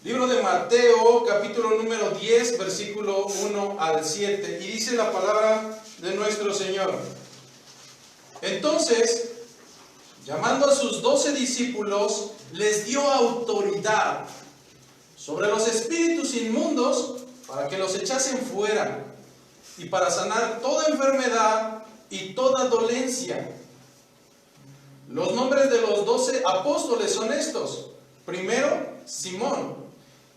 Libro de Mateo, capítulo número 10, versículo 1 al 7. Y dice la palabra de nuestro Señor. Entonces, llamando a sus 12 discípulos, les dio autoridad sobre los espíritus inmundos para que los echasen fuera y para sanar toda enfermedad y toda dolencia. Los nombres de los 12 apóstoles son estos. Primero, Simón,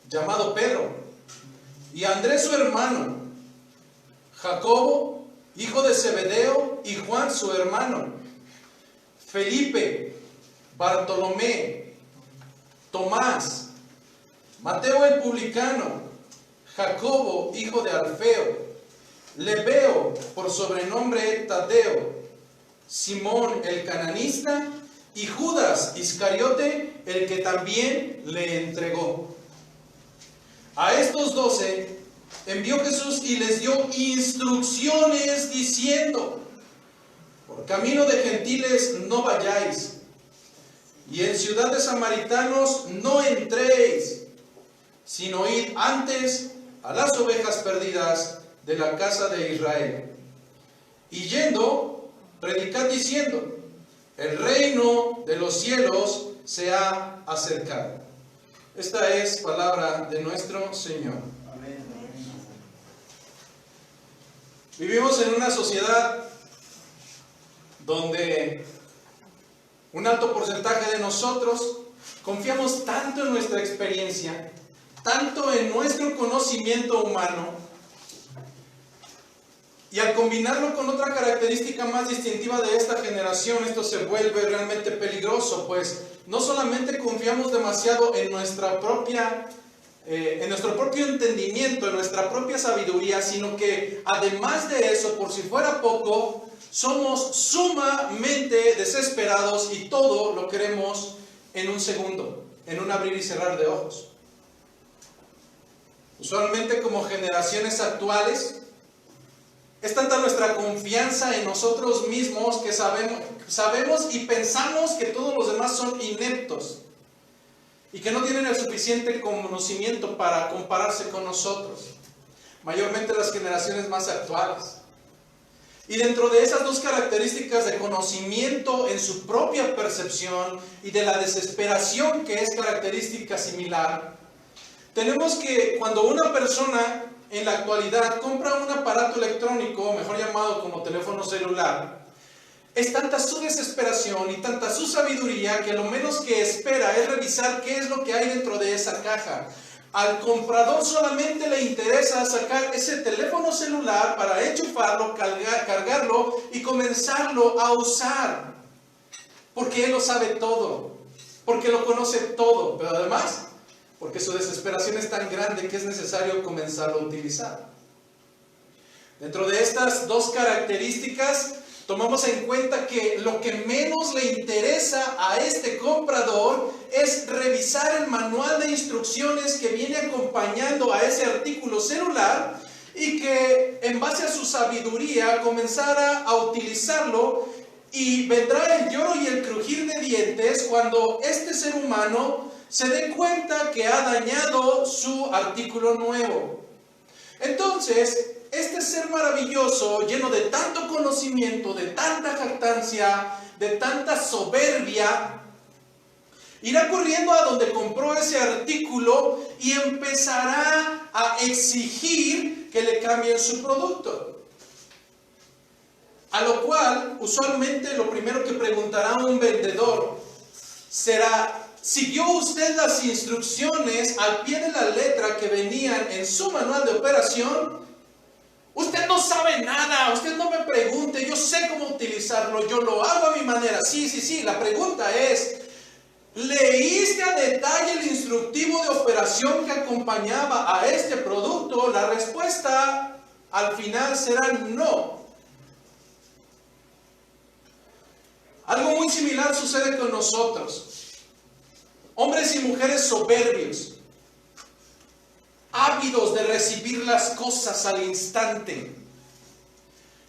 llamado Pedro, y Andrés su hermano, Jacobo, hijo de Zebedeo, y Juan su hermano, Felipe, Bartolomé, Tomás, Mateo el publicano, Jacobo, hijo de Alfeo, Lebeo, por sobrenombre Tadeo, Simón el cananista, y Judas Iscariote, el que también le entregó. A estos 12 envió Jesús y les dio instrucciones diciendo: por camino de gentiles no vayáis, y en ciudad de samaritanos no entréis, sino id antes a las ovejas perdidas de la casa de Israel. Y yendo, predicad diciendo: el reino de los cielos se ha acercado. Esta es palabra de nuestro Señor. Amén. Vivimos en una sociedad donde un alto porcentaje de nosotros confiamos tanto en nuestra experiencia, tanto en nuestro conocimiento humano, y al combinarlo con otra característica más distintiva de esta generación, esto se vuelve realmente peligroso, pues no solamente confiamos demasiado en nuestro propio entendimiento, en nuestra propia sabiduría, sino que además de eso, por si fuera poco, somos sumamente desesperados y todo lo queremos en un segundo, en un abrir y cerrar de ojos. Usualmente, como generaciones actuales, es tanta nuestra confianza en nosotros mismos que sabemos y pensamos que todos los demás son ineptos y que no tienen el suficiente conocimiento para compararse con nosotros, mayormente las generaciones más actuales. Y dentro de esas dos características de conocimiento en su propia percepción y de la desesperación que es característica similar, tenemos que cuando una persona en la actualidad compra un aparato electrónico, mejor llamado como teléfono celular, es tanta su desesperación y tanta su sabiduría que lo menos que espera es revisar qué es lo que hay dentro de esa caja. Al comprador solamente le interesa sacar ese teléfono celular para enchufarlo, cargarlo y comenzarlo a usar. Porque él lo sabe todo, porque lo conoce todo, pero además porque su desesperación es tan grande que es necesario comenzarlo a utilizar. Dentro de estas dos características, tomamos en cuenta que lo que menos le interesa a este comprador es revisar el manual de instrucciones que viene acompañando a ese artículo celular y que en base a su sabiduría comenzara a utilizarlo, y vendrá el lloro y el crujir de dientes cuando este ser humano se dé cuenta que ha dañado su artículo nuevo. Entonces, este ser maravilloso, lleno de tanto conocimiento, de tanta jactancia, de tanta soberbia, irá corriendo a donde compró ese artículo y empezará a exigir que le cambien su producto. A lo cual, usualmente lo primero que preguntará un vendedor será: ¿siguió usted las instrucciones al pie de la letra que venían en su manual de operación? Usted no sabe nada, usted no me pregunte, yo sé cómo utilizarlo, yo lo hago a mi manera. Sí, la pregunta es: ¿leíste a detalle el instructivo de operación que acompañaba a este producto? La respuesta al final será no. Algo muy similar sucede con nosotros. Hombres y mujeres soberbios, ávidos de recibir las cosas al instante,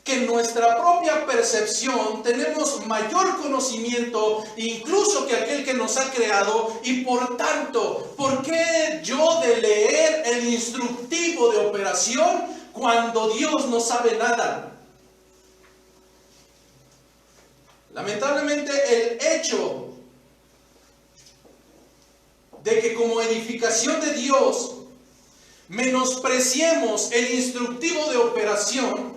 que en nuestra propia percepción tenemos mayor conocimiento incluso que aquel que nos ha creado, y por tanto, ¿por qué yo de leer el instructivo de operación cuando Dios no sabe nada? Lamentablemente el hecho de que como edificación de Dios menospreciemos el instructivo de operación,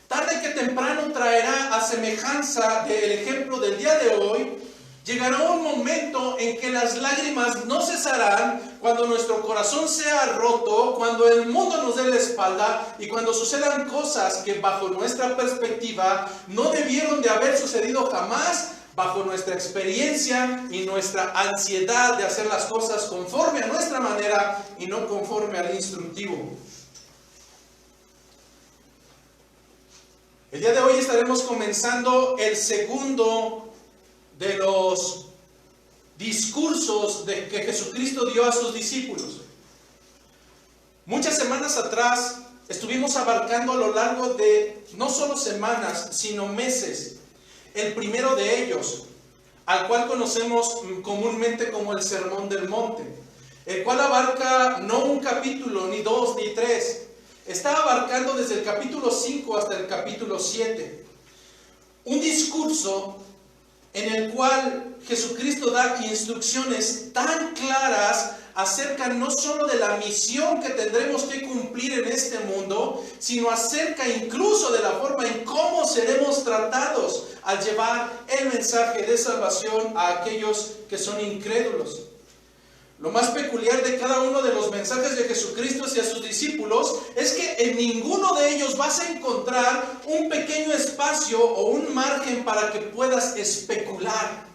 tarde que temprano traerá a semejanza del ejemplo del día de hoy. Llegará un momento en que las lágrimas no cesarán cuando nuestro corazón sea roto, cuando el mundo nos dé la espalda y cuando sucedan cosas que bajo nuestra perspectiva no debieron de haber sucedido jamás, bajo nuestra experiencia y nuestra ansiedad de hacer las cosas conforme a nuestra manera y no conforme al instructivo. El día de hoy estaremos comenzando el segundo de los discursos que Jesucristo dio a sus discípulos. Muchas semanas atrás estuvimos abarcando a lo largo de no solo semanas, sino meses, el primero de ellos, al cual conocemos comúnmente como el Sermón del Monte, el cual abarca no un capítulo, ni dos, ni tres. Está abarcando desde el capítulo 5 hasta el capítulo 7. Un discurso en el cual Jesucristo da instrucciones tan claras acerca no solo de la misión que tendremos que cumplir en este mundo, sino acerca incluso de la forma en cómo seremos tratados al llevar el mensaje de salvación a aquellos que son incrédulos. Lo más peculiar de cada uno de los mensajes de Jesucristo hacia sus discípulos es que en ninguno de ellos vas a encontrar un pequeño espacio o un margen para que puedas especular.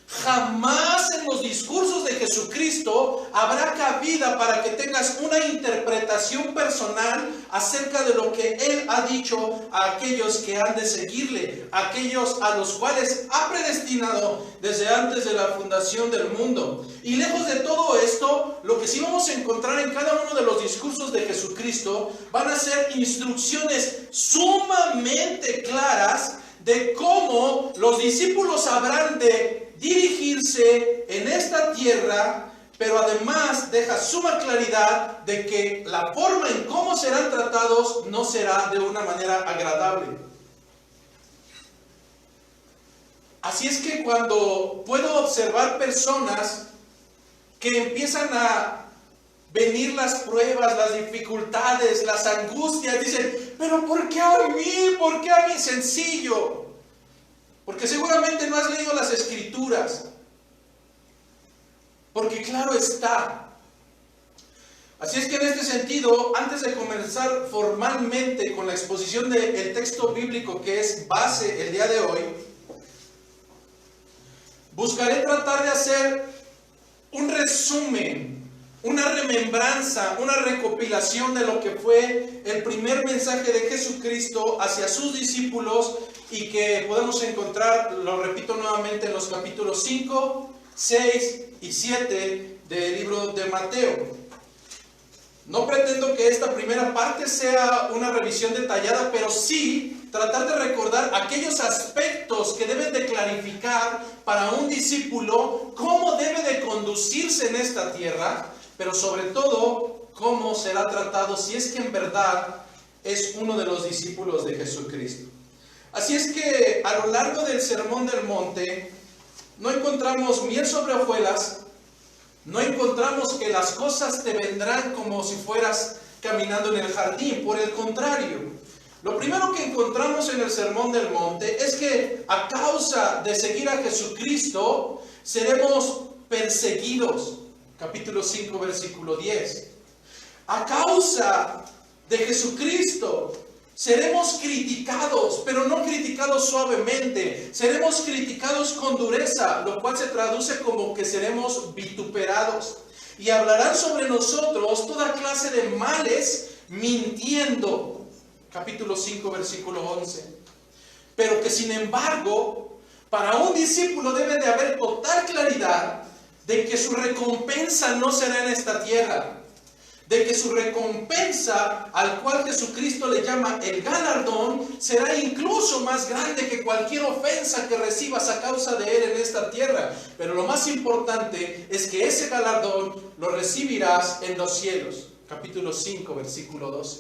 Jamás en los discursos de Jesucristo habrá cabida para que tengas una interpretación personal acerca de lo que Él ha dicho a aquellos que han de seguirle, aquellos a los cuales ha predestinado desde antes de la fundación del mundo. Y lejos de todo esto, lo que sí vamos a encontrar en cada uno de los discursos de Jesucristo van a ser instrucciones sumamente claras de cómo los discípulos habrán de dirigirse en esta tierra, pero además deja suma claridad de que la forma en cómo serán tratados no será de una manera agradable. Así es que cuando puedo observar personas que empiezan a venir las pruebas, las dificultades, las angustias, dicen, pero ¿por qué a mí? ¿Por qué a mí? Sencillo. Porque seguramente no has leído las Escrituras. Porque claro está. Así es que en este sentido, antes de comenzar formalmente con la exposición del texto bíblico que es base el día de hoy, buscaré tratar de hacer un resumen, una remembranza, una recopilación de lo que fue el primer mensaje de Jesucristo hacia sus discípulos y que podemos encontrar, lo repito nuevamente, en los capítulos 5, 6 y 7 del libro de Mateo. No pretendo que esta primera parte sea una revisión detallada, pero sí tratar de recordar aquellos aspectos que deben de clarificar para un discípulo cómo debe de conducirse en esta tierra, pero sobre todo cómo será tratado si es que en verdad es uno de los discípulos de Jesucristo. Así es que a lo largo del Sermón del Monte no encontramos miel sobre hojuelas, no encontramos que las cosas te vendrán como si fueras caminando en el jardín. Por el contrario, lo primero que encontramos en el Sermón del Monte es que a causa de seguir a Jesucristo seremos perseguidos. Capítulo 5, versículo 10. A causa de Jesucristo seremos criticados, pero no criticados suavemente. Seremos criticados con dureza, lo cual se traduce como que seremos vituperados. Y hablarán sobre nosotros toda clase de males mintiendo. Capítulo 5, versículo 11. Pero que sin embargo, para un discípulo debe de haber total claridad de que su recompensa no será en esta tierra. de que su recompensa, al cual Jesucristo le llama el galardón, será incluso más grande que cualquier ofensa que recibas a causa de él en esta tierra. Pero lo más importante es que ese galardón lo recibirás en los cielos. Capítulo 5, versículo 12.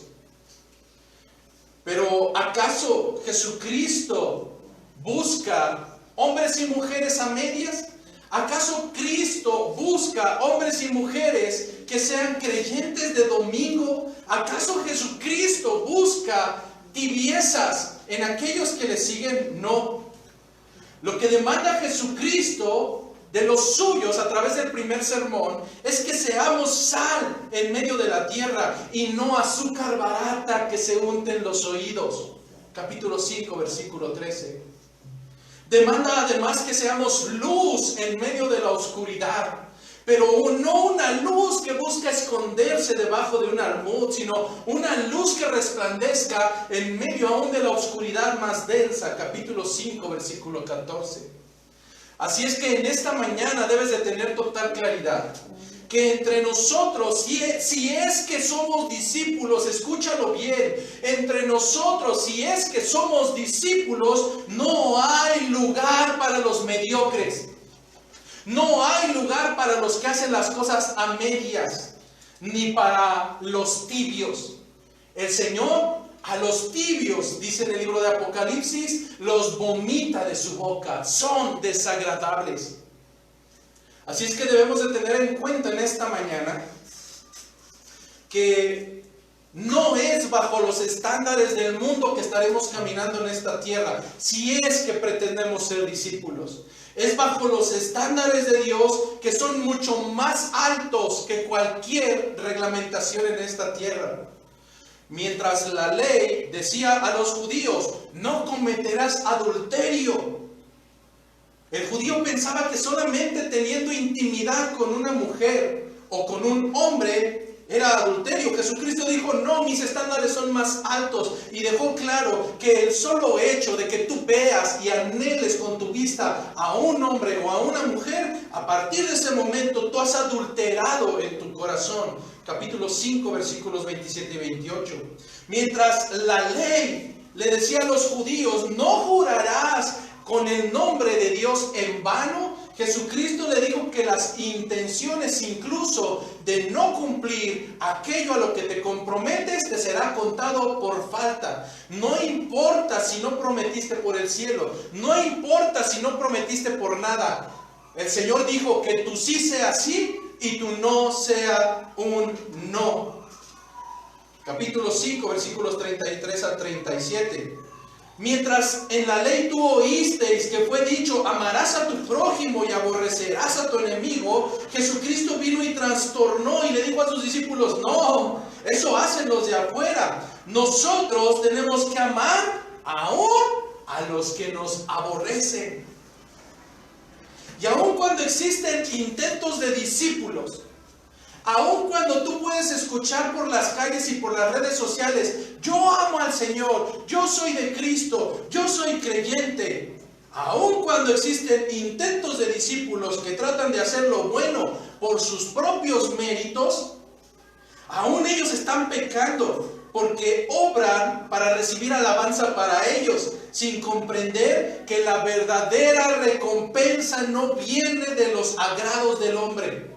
Pero ¿acaso Jesucristo busca hombres y mujeres a medias? ¿Acaso Cristo busca hombres y mujeres que sean creyentes de domingo? ¿Acaso Jesucristo busca tibiezas en aquellos que le siguen? No. Lo que demanda Jesucristo de los suyos a través del primer sermón es que seamos sal en medio de la tierra y no azúcar barata que se unte en los oídos. Capítulo 5, versículo 13. Demanda además que seamos luz en medio de la oscuridad, pero no una luz que busca esconderse debajo de un almud, sino una luz que resplandezca en medio aún de la oscuridad más densa. Capítulo 5, versículo 14. Así es que en esta mañana debes de tener total claridad que entre nosotros, si es que somos discípulos, escúchalo bien, entre nosotros, si es que somos discípulos, no hay lugar para los mediocres, no hay lugar para los que hacen las cosas a medias, ni para los tibios. El Señor a los tibios, dice en el libro de Apocalipsis, los vomita de su boca, son desagradables. Así es que debemos de tener en cuenta en esta mañana que no es bajo los estándares del mundo que estaremos caminando en esta tierra, si es que pretendemos ser discípulos. Es bajo los estándares de Dios que son mucho más altos que cualquier reglamentación en esta tierra. Mientras la ley decía a los judíos, no cometerás adulterio. El judío pensaba que solamente teniendo intimidad con una mujer o con un hombre era adulterio. Jesucristo dijo, no, mis estándares son más altos, y dejó claro que el solo hecho de que tú veas y anheles con tu vista a un hombre o a una mujer, a partir de ese momento tú has adulterado en tu corazón. Capítulo 5, versículos 27 y 28. Mientras la ley le decía a los judíos, no jurarás con el nombre de Dios en vano, Jesucristo le dijo que las intenciones incluso de no cumplir aquello a lo que te comprometes te será contado por falta. No importa si no prometiste por el cielo, no importa si no prometiste por nada. El Señor dijo que tu sí sea sí y tu no sea un no. Capítulo 5, versículos 33 al 37. Mientras en la ley tú oísteis que fue dicho, amarás a tu prójimo y aborrecerás a tu enemigo, Jesucristo vino y trastornó y le dijo a sus discípulos, no, eso hacen los de afuera. Nosotros tenemos que amar aún a los que nos aborrecen. Y aun cuando existen intentos de discípulos, aun cuando tú puedes escuchar por las calles y por las redes sociales, yo amo al Señor, yo soy de Cristo, yo soy creyente. Aun cuando existen intentos de discípulos que tratan de hacer lo bueno por sus propios méritos, aún ellos están pecando porque obran para recibir alabanza para ellos, sin comprender que la verdadera recompensa no viene de los agrados del hombre.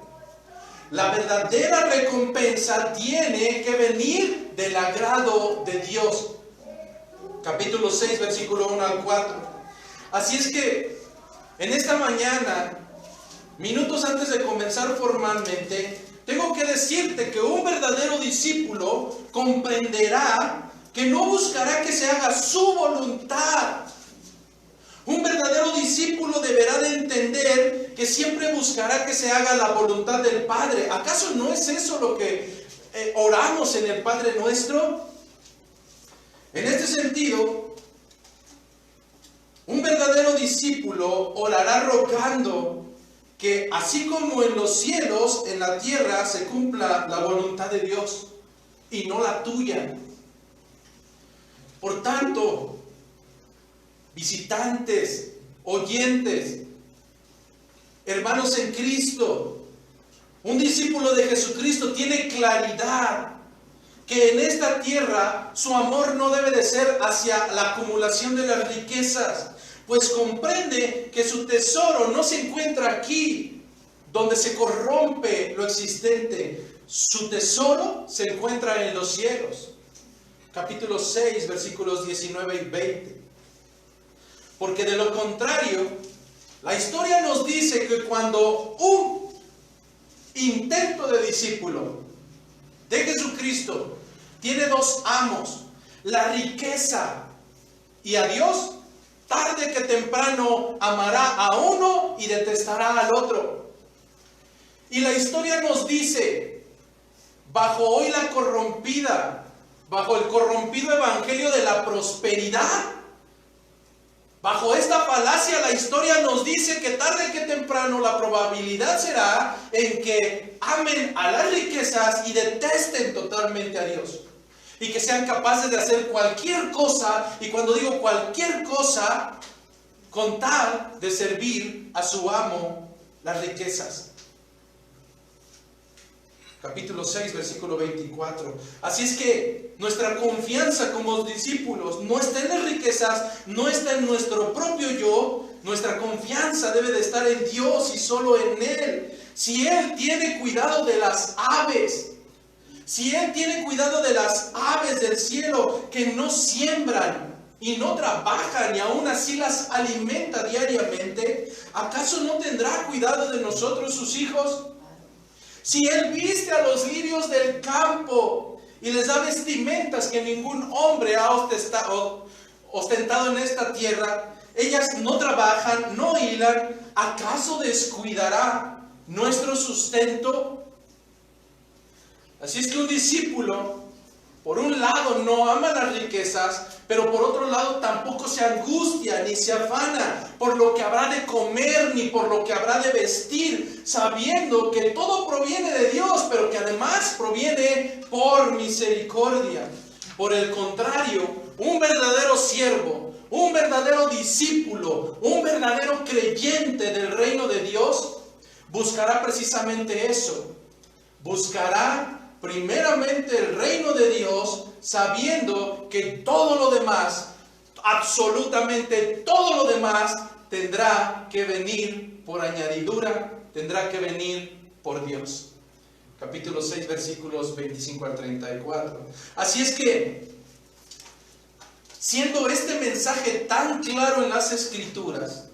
La verdadera recompensa tiene que venir del agrado de Dios. Capítulo 6, versículo 1 al 4. Así es que en esta mañana, minutos antes de comenzar formalmente, tengo que decirte que un verdadero discípulo comprenderá que no buscará que se haga su voluntad. Un verdadero discípulo deberá de entender que siempre buscará que se haga la voluntad del Padre. ¿Acaso no es eso lo que oramos en el Padre Nuestro? En este sentido, un verdadero discípulo orará rogando que así como en los cielos, en la tierra se cumpla la voluntad de Dios y no la tuya. Por tanto, visitantes, oyentes, hermanos en Cristo, Un discípulo de Jesucristo tiene claridad que en esta tierra su amor no debe de ser hacia la acumulación de las riquezas, pues comprende que su tesoro no se encuentra aquí, donde se corrompe lo existente. Su tesoro se encuentra en los cielos. Capítulo 6, versículos 19 y 20. Porque de lo contrario, la historia nos dice que cuando un intento de discípulo de Jesucristo tiene dos amos, la riqueza y a Dios, tarde que temprano amará a uno y detestará al otro. Y la historia nos dice, bajo hoy la corrompida, bajo el corrompido evangelio de la prosperidad, bajo esta falacia, la historia nos dice que tarde que temprano la probabilidad será en que amen a las riquezas y detesten totalmente a Dios. Y que sean capaces de hacer cualquier cosa, y cuando digo cualquier cosa, con tal de servir a su amo las riquezas. Capítulo 6, versículo 24. Así es que nuestra confianza como discípulos no está en las riquezas, no está en nuestro propio yo. Nuestra confianza debe de estar en Dios y solo en Él. Si Él tiene cuidado de las aves, si Él tiene cuidado de las aves del cielo que no siembran y no trabajan y aún así las alimenta diariamente, ¿acaso no tendrá cuidado de nosotros, sus hijos? Si Él viste a los lirios del campo y les da vestimentas que ningún hombre ha ostentado en esta tierra, ellas no trabajan, no hilan, ¿acaso descuidará nuestro sustento? Así es que un discípulo, por un lado, no ama las riquezas, pero por otro lado tampoco se angustia ni se afana por lo que habrá de comer ni por lo que habrá de vestir, sabiendo que todo proviene de Dios, pero que además proviene por misericordia. Por el contrario, un verdadero siervo, un verdadero discípulo, un verdadero creyente del reino de Dios, buscará precisamente eso. Buscará primeramente el reino de Dios, sabiendo que todo lo demás, absolutamente todo lo demás, tendrá que venir por añadidura, tendrá que venir por Dios. Capítulo 6, versículos 25 al 34. Así es que, siendo este mensaje tan claro en las Escrituras,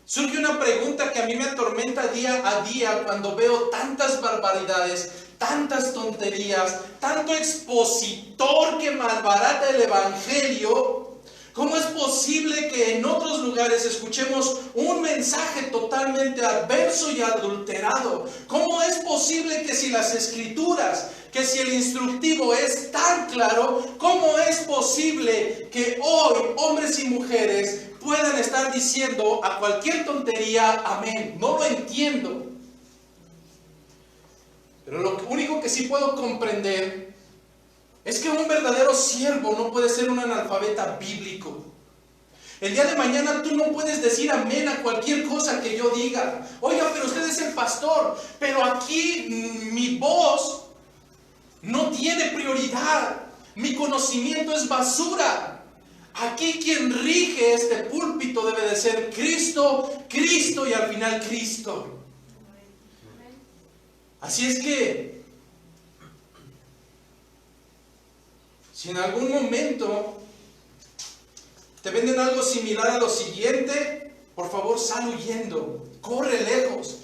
surge una pregunta que a mí me atormenta día a día cuando veo tantas barbaridades, tantas tonterías, tanto expositor que malbarata el evangelio. ¿Cómo es posible que en otros lugares escuchemos un mensaje totalmente adverso y adulterado? ¿Cómo es posible que si las Escrituras, que si el instructivo es tan claro, cómo es posible que hoy hombres y mujeres puedan estar diciendo a cualquier tontería amén? No lo entiendo. Pero lo único que sí puedo comprender es que un verdadero siervo no puede ser un analfabeta bíblico. El día de mañana tú no puedes decir amén a cualquier cosa que yo diga. Oiga, pero usted es el pastor, pero aquí mi voz no tiene prioridad. Mi conocimiento es basura. Aquí quien rige este púlpito debe de ser Cristo, Cristo y al final Cristo. Así es que, si en algún momento te venden algo similar a lo siguiente, por favor sal huyendo, corre lejos.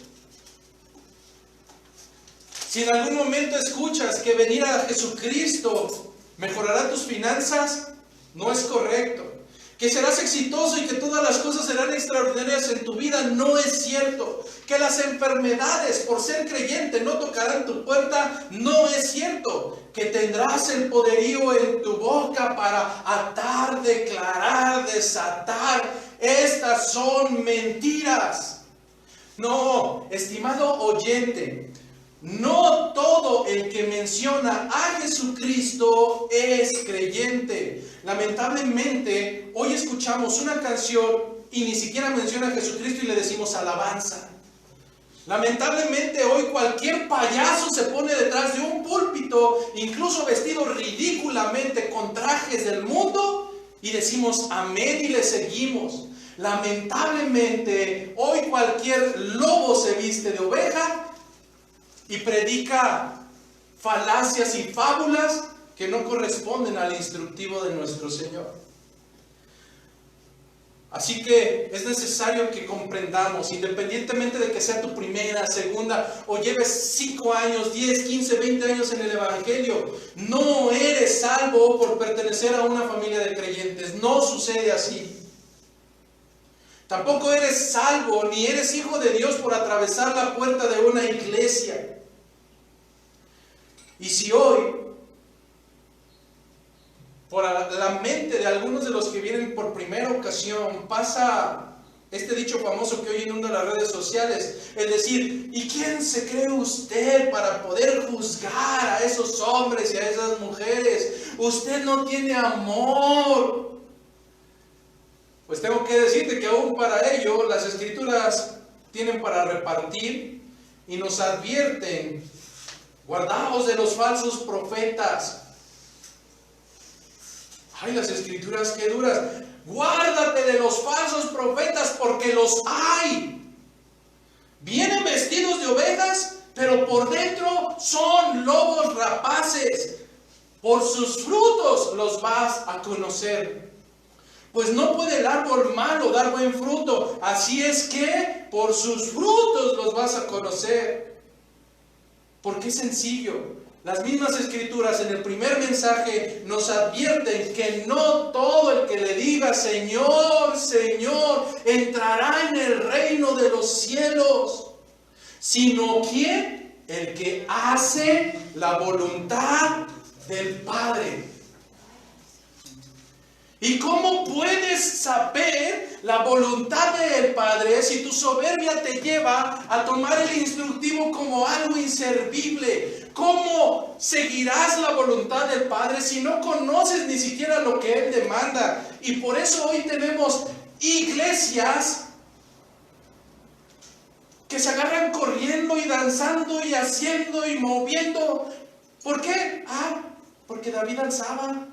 Si en algún momento escuchas que venir a Jesucristo mejorará tus finanzas, no es correcto. Que serás exitoso y que todas las cosas serán extraordinarias en tu vida, no es cierto. Que las enfermedades por ser creyente no tocarán tu puerta, no es cierto. Que tendrás el poderío en tu boca para atar, declarar, desatar. Estas son mentiras. No, estimado oyente, no todo el que menciona a Jesucristo es creyente. Lamentablemente, hoy escuchamos una canción y ni siquiera menciona a Jesucristo y le decimos alabanza. Lamentablemente, hoy cualquier payaso se pone detrás de un púlpito, incluso vestido ridículamente con trajes del mundo, y decimos amén y le seguimos. Lamentablemente, hoy cualquier lobo se viste de oveja y predica falacias y fábulas que no corresponden al instructivo de nuestro Señor. Así que es necesario que comprendamos, independientemente de que sea tu primera, segunda, o lleves 5 años, 10, 15, 20 años en el Evangelio, no eres salvo por pertenecer a una familia de creyentes. No sucede así. Tampoco eres salvo ni eres hijo de Dios por atravesar la puerta de una iglesia. Y si hoy, por la mente de algunos de los que vienen por primera ocasión, pasa este dicho famoso que hoy inunda las redes sociales, es decir, ¿y quién se cree usted para poder juzgar a esos hombres y a esas mujeres? Usted no tiene amor. Pues tengo que decirte que aún para ello las Escrituras tienen para repartir y nos advierten: guardaos de los falsos profetas. Ay, las Escrituras, qué duras. Guárdate de los falsos profetas, porque los hay. Vienen vestidos de ovejas, pero por dentro son lobos rapaces. Por sus frutos los vas a conocer. Pues no puede el árbol malo dar buen fruto. Así es que por sus frutos los vas a conocer. Porque es sencillo. Las mismas Escrituras en el primer mensaje nos advierten que no todo el que le diga Señor, Señor, entrará en el reino de los cielos, sino ¿quién? El que hace la voluntad del Padre. ¿Y cómo puedes saber la voluntad del Padre si tu soberbia te lleva a tomar el instructivo como algo inservible? ¿Cómo seguirás la voluntad del Padre si no conoces ni siquiera lo que Él demanda? Y por eso hoy tenemos iglesias que se agarran corriendo y danzando y haciendo y moviendo. ¿Por qué? Porque David danzaba.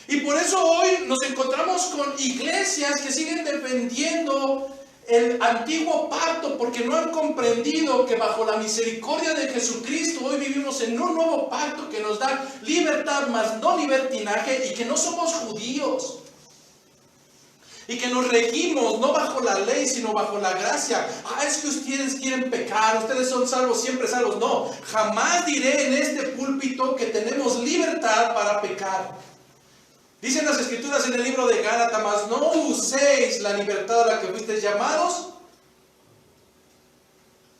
Y por eso hoy nos encontramos con iglesias que siguen defendiendo el antiguo pacto, porque no han comprendido que bajo la misericordia de Jesucristo hoy vivimos en un nuevo pacto que nos da libertad más no libertinaje, y que no somos judíos. Y que nos regimos no bajo la ley, sino bajo la gracia. Es que ustedes quieren pecar, ustedes son salvos, siempre salvos. No, jamás diré en este púlpito que tenemos libertad para pecar. Dicen las Escrituras en el libro de Gálatas: mas no uséis la libertad a la que fuisteis llamados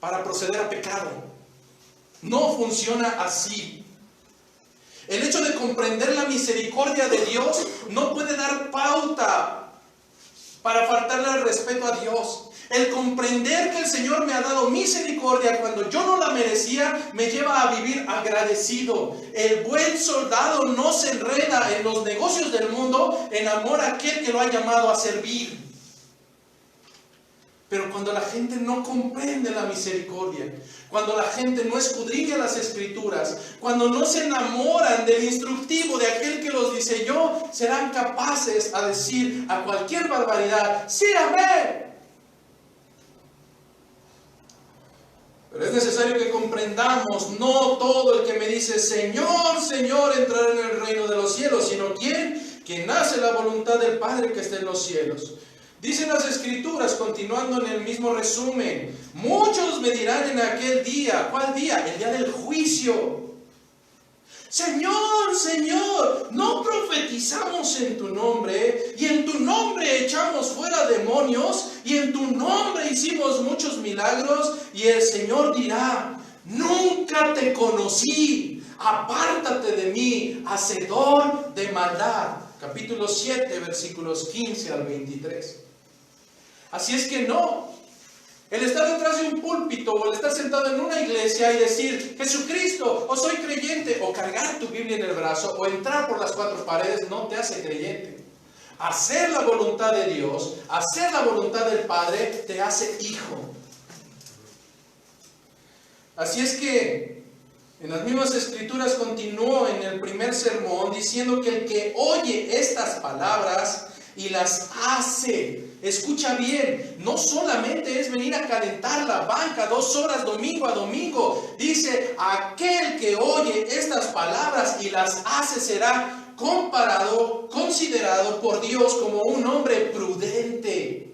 para proceder a pecado. No funciona así. El hecho de comprender la misericordia de Dios no puede dar pauta para faltarle al respeto a Dios. El comprender que el Señor me ha dado misericordia cuando yo no la merecía me lleva a vivir agradecido. El buen soldado no se enreda en los negocios del mundo en amor a aquel que lo ha llamado a servir. Pero cuando la gente no comprende la misericordia, cuando la gente no escudriña las Escrituras, cuando no se enamoran del instructivo de aquel que los diseñó, serán capaces a decir a cualquier barbaridad: sí, amén. Pero es necesario que comprendamos: no todo el que me dice Señor, Señor entrará en el reino de los cielos, sino quien hace la voluntad del Padre que está en los cielos. Dicen las Escrituras, continuando en el mismo resumen: muchos me dirán en aquel día. ¿Cuál día? El día del juicio: Señor, Señor, ¿no profetizamos en tu nombre? Y en tu nombre echamos fuera demonios, y en tu nombre hicimos muchos milagros. Y el Señor dirá: nunca te conocí, apártate de mí, hacedor de maldad. Capítulo 7, versículos 15 al 23. Así es que no. El estar detrás de un púlpito o el estar sentado en una iglesia y decir Jesucristo, o soy creyente, o cargar tu Biblia en el brazo, o entrar por las 4 paredes, no te hace creyente. Hacer la voluntad de Dios, hacer la voluntad del Padre, te hace hijo. Así es que en las mismas escrituras continuó en el primer sermón diciendo que el que oye estas palabras y las hace, escucha bien, no solamente es venir a calentar la banca 2 horas domingo a domingo. Dice, aquel que oye estas palabras y las hace será considerado por Dios como un hombre prudente.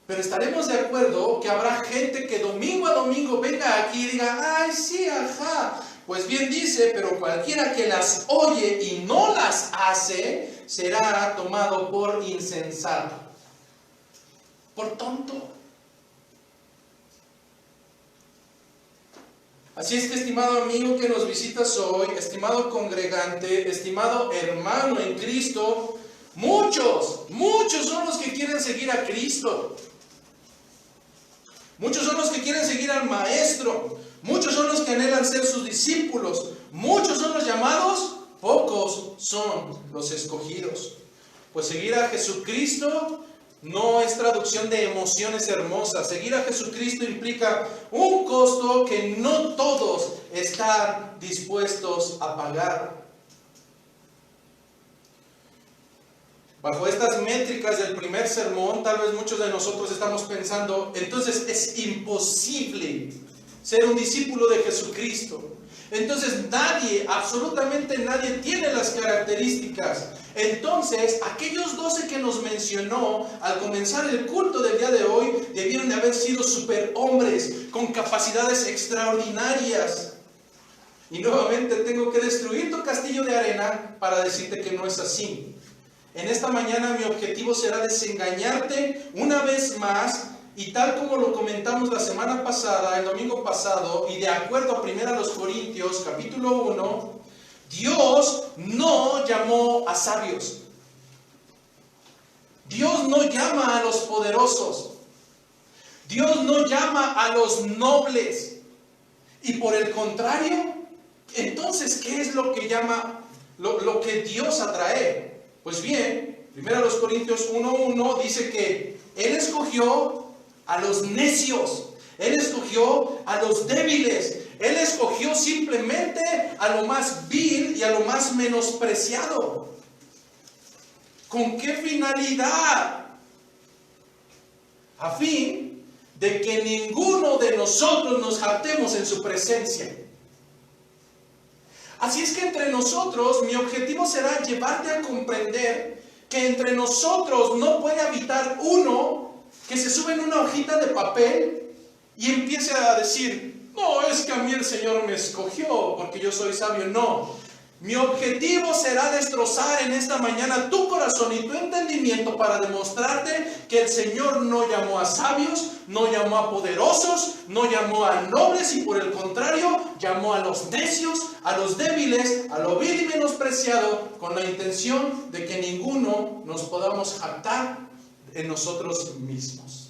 Pero estaremos de acuerdo que habrá gente que domingo a domingo venga aquí y diga, ay, sí, ajá. Pues bien dice, pero cualquiera que las oye y no las hace, será tomado por insensato, por tonto. Así es que, estimado amigo que nos visitas hoy, estimado congregante, estimado hermano en Cristo, muchos son los que quieren seguir a Cristo. Muchos son los que quieren seguir al Maestro. Muchos son los que anhelan ser sus discípulos. Muchos son los llamados, pocos son los escogidos. Pues seguir a Jesucristo no es traducción de emociones hermosas. Seguir a Jesucristo implica un costo que no todos están dispuestos a pagar. Bajo estas métricas del primer sermón, tal vez muchos de nosotros estamos pensando, entonces es imposible ser un discípulo de Jesucristo. Entonces nadie, absolutamente nadie tiene las características. Entonces, aquellos 12 que nos mencionó al comenzar el culto del día de hoy, debieron de haber sido superhombres, con capacidades extraordinarias. Y nuevamente tengo que destruir tu castillo de arena para decirte que no es así. En esta mañana mi objetivo será desengañarte una vez más, y tal como lo comentamos la semana pasada, el domingo pasado, y de acuerdo a 1 Corintios capítulo 1, Dios no llamó a sabios. Dios no llama a los poderosos. Dios no llama a los nobles. Y por el contrario, entonces, ¿qué es lo que llama, lo que Dios atrae? Pues bien, 1 Corintios 1:1 dice que Él escogió a los necios, Él escogió a los débiles, Él escogió simplemente a lo más vil y a lo más menospreciado. ¿Con qué finalidad? A fin de que ninguno de nosotros nos jactemos en su presencia. Así es que entre nosotros, mi objetivo será llevarte a comprender que entre nosotros no puede habitar uno que se sube en una hojita de papel y empiece a decir, no, es que a mí el Señor me escogió porque yo soy sabio. No, mi objetivo será destrozar en esta mañana tu corazón y tu entendimiento para demostrarte que el Señor no llamó a sabios, no llamó a poderosos, no llamó a nobles, y por el contrario, llamó a los necios, a los débiles, a lo vil y menospreciado, con la intención de que ninguno nos podamos jactar en nosotros mismos.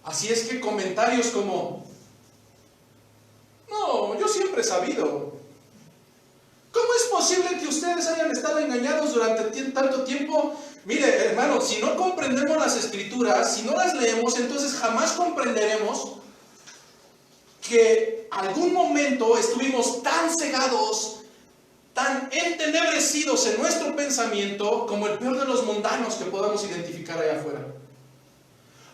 Así es que comentarios como, no, yo siempre he sabido. ¿Cómo es posible que ustedes hayan estado engañados durante tanto tiempo? Mire, hermano, si no comprendemos las Escrituras, si no las leemos, entonces jamás comprenderemos que algún momento estuvimos tan cegados, tan entenebrecidos en nuestro pensamiento, como el peor de los mundanos que podamos identificar allá afuera.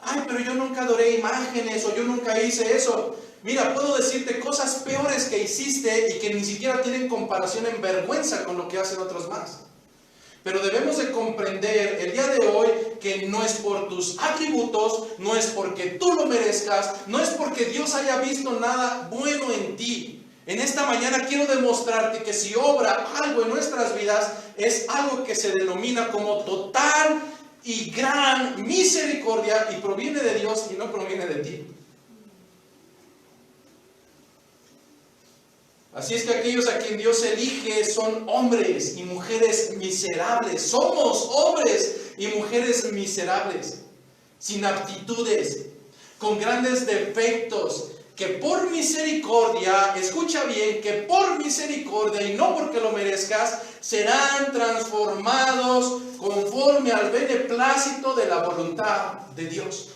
Ay, pero yo nunca adoré imágenes, o yo nunca hice eso. Mira, puedo decirte cosas peores que hiciste y que ni siquiera tienen comparación en vergüenza con lo que hacen otros más. Pero debemos de comprender el día de hoy que no es por tus atributos, no es porque tú lo merezcas, no es porque Dios haya visto nada bueno en ti. En esta mañana quiero demostrarte que si obra algo en nuestras vidas, es algo que se denomina como total y gran misericordia, y proviene de Dios y no proviene de ti. Así es que aquellos a quien Dios elige son hombres y mujeres miserables. Somos hombres y mujeres miserables, sin aptitudes, con grandes defectos, que por misericordia, escucha bien, que por misericordia y no porque lo merezcas, serán transformados conforme al beneplácito de la voluntad de Dios.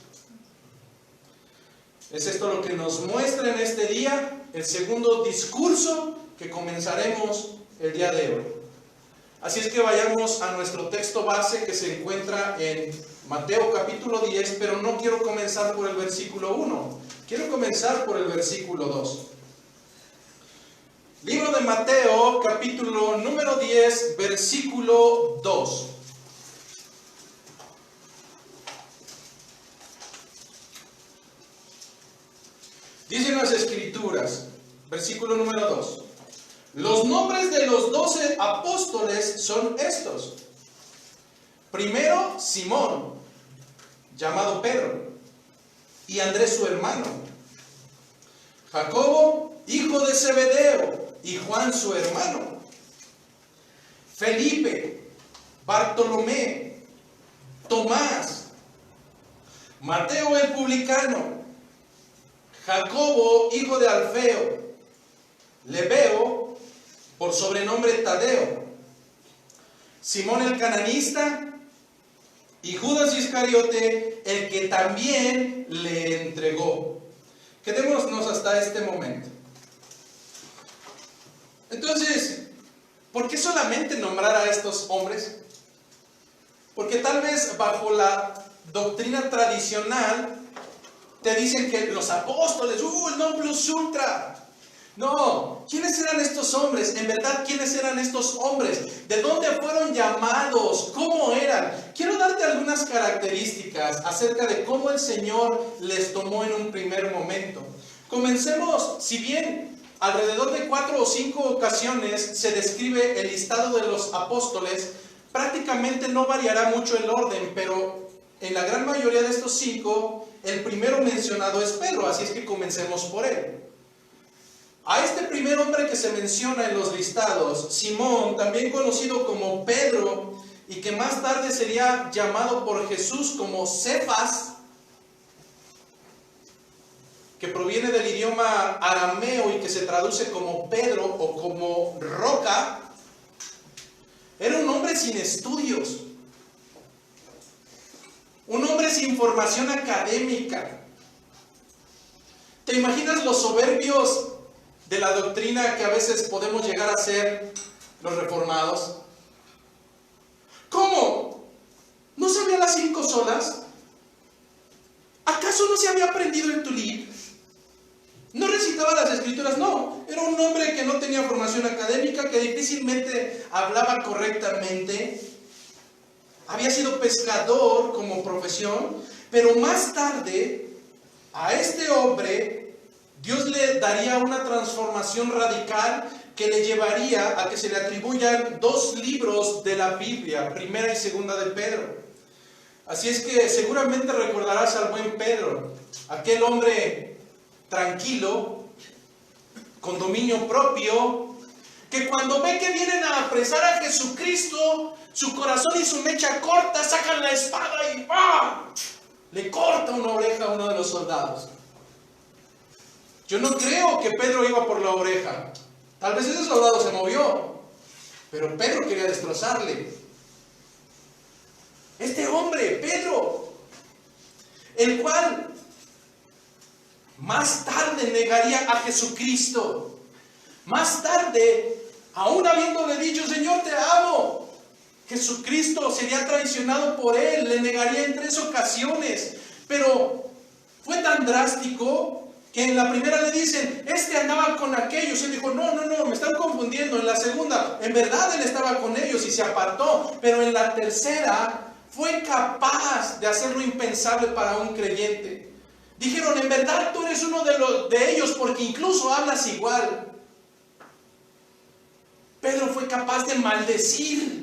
Es esto lo que nos muestra en este día el segundo discurso que comenzaremos el día de hoy. Así es que vayamos a nuestro texto base que se encuentra en Mateo capítulo 10, pero no quiero comenzar por el versículo 1, quiero comenzar por el versículo 2. Libro de Mateo capítulo número 10, versículo 2. Dicen las Escrituras, versículo número 2. Los nombres de los 12 apóstoles son estos. Primero, Simón, llamado Pedro, y Andrés su hermano. Jacobo, hijo de Zebedeo, y Juan su hermano. Felipe, Bartolomé, Tomás, Mateo el publicano, Jacobo, hijo de Alfeo, Lebeo, por sobrenombre Tadeo, Simón el cananista, y Judas Iscariote, el que también le entregó. Quedémonos hasta este momento. Entonces, ¿por qué solamente nombrar a estos hombres? Porque tal vez bajo la doctrina tradicional te dicen que los apóstoles, el non plus ultra. No, ¿quiénes eran estos hombres? En verdad, ¿quiénes eran estos hombres? ¿De dónde fueron llamados? ¿Cómo eran? Quiero darte algunas características acerca de cómo el Señor les tomó en un primer momento. Comencemos, si bien alrededor de 4 o 5 ocasiones se describe el listado de los apóstoles, prácticamente no variará mucho el orden, pero en la gran mayoría de estos 5, el primero mencionado es Pedro, así es que comencemos por él. A este primer hombre que se menciona en los listados, Simón, también conocido como Pedro, y que más tarde sería llamado por Jesús como Cefas, que proviene del idioma arameo y que se traduce como Pedro o como roca, era un hombre sin estudios, un hombre sin formación académica. ¿Te imaginas los soberbios de la doctrina que a veces podemos llegar a ser los reformados? ¿Cómo? ¿No sabía las 5 solas? ¿Acaso no se había aprendido en Tulip? ¿No recitaba las Escrituras? No, era un hombre que no tenía formación académica, que difícilmente hablaba correctamente. Había sido pescador como profesión, pero más tarde a este hombre Dios le daría una transformación radical que le llevaría a que se le atribuyan 2 libros de la Biblia, Primera y Segunda de Pedro. Así es que seguramente recordarás al buen Pedro, aquel hombre tranquilo, con dominio propio, que cuando ve que vienen a apresar a Jesucristo, su corazón y su mecha corta, sacan la espada y ¡ah!, le corta una oreja a uno de los soldados. Yo no creo que Pedro iba por la oreja. Tal vez ese soldado se movió, pero Pedro quería destrozarle. Este hombre, Pedro, el cual más tarde negaría a Jesucristo. Más tarde, aún habiéndole dicho, Señor, te amo, Jesucristo sería traicionado por él, le negaría en 3 ocasiones. Pero fue tan drástico que en la primera le dicen, este andaba con aquellos. Él dijo, no, me están confundiendo. En la segunda, en verdad él estaba con ellos y se apartó. Pero en la tercera, fue capaz de hacer lo impensable para un creyente. Dijeron, en verdad tú eres uno de ellos porque incluso hablas igual. Pedro fue capaz de maldecir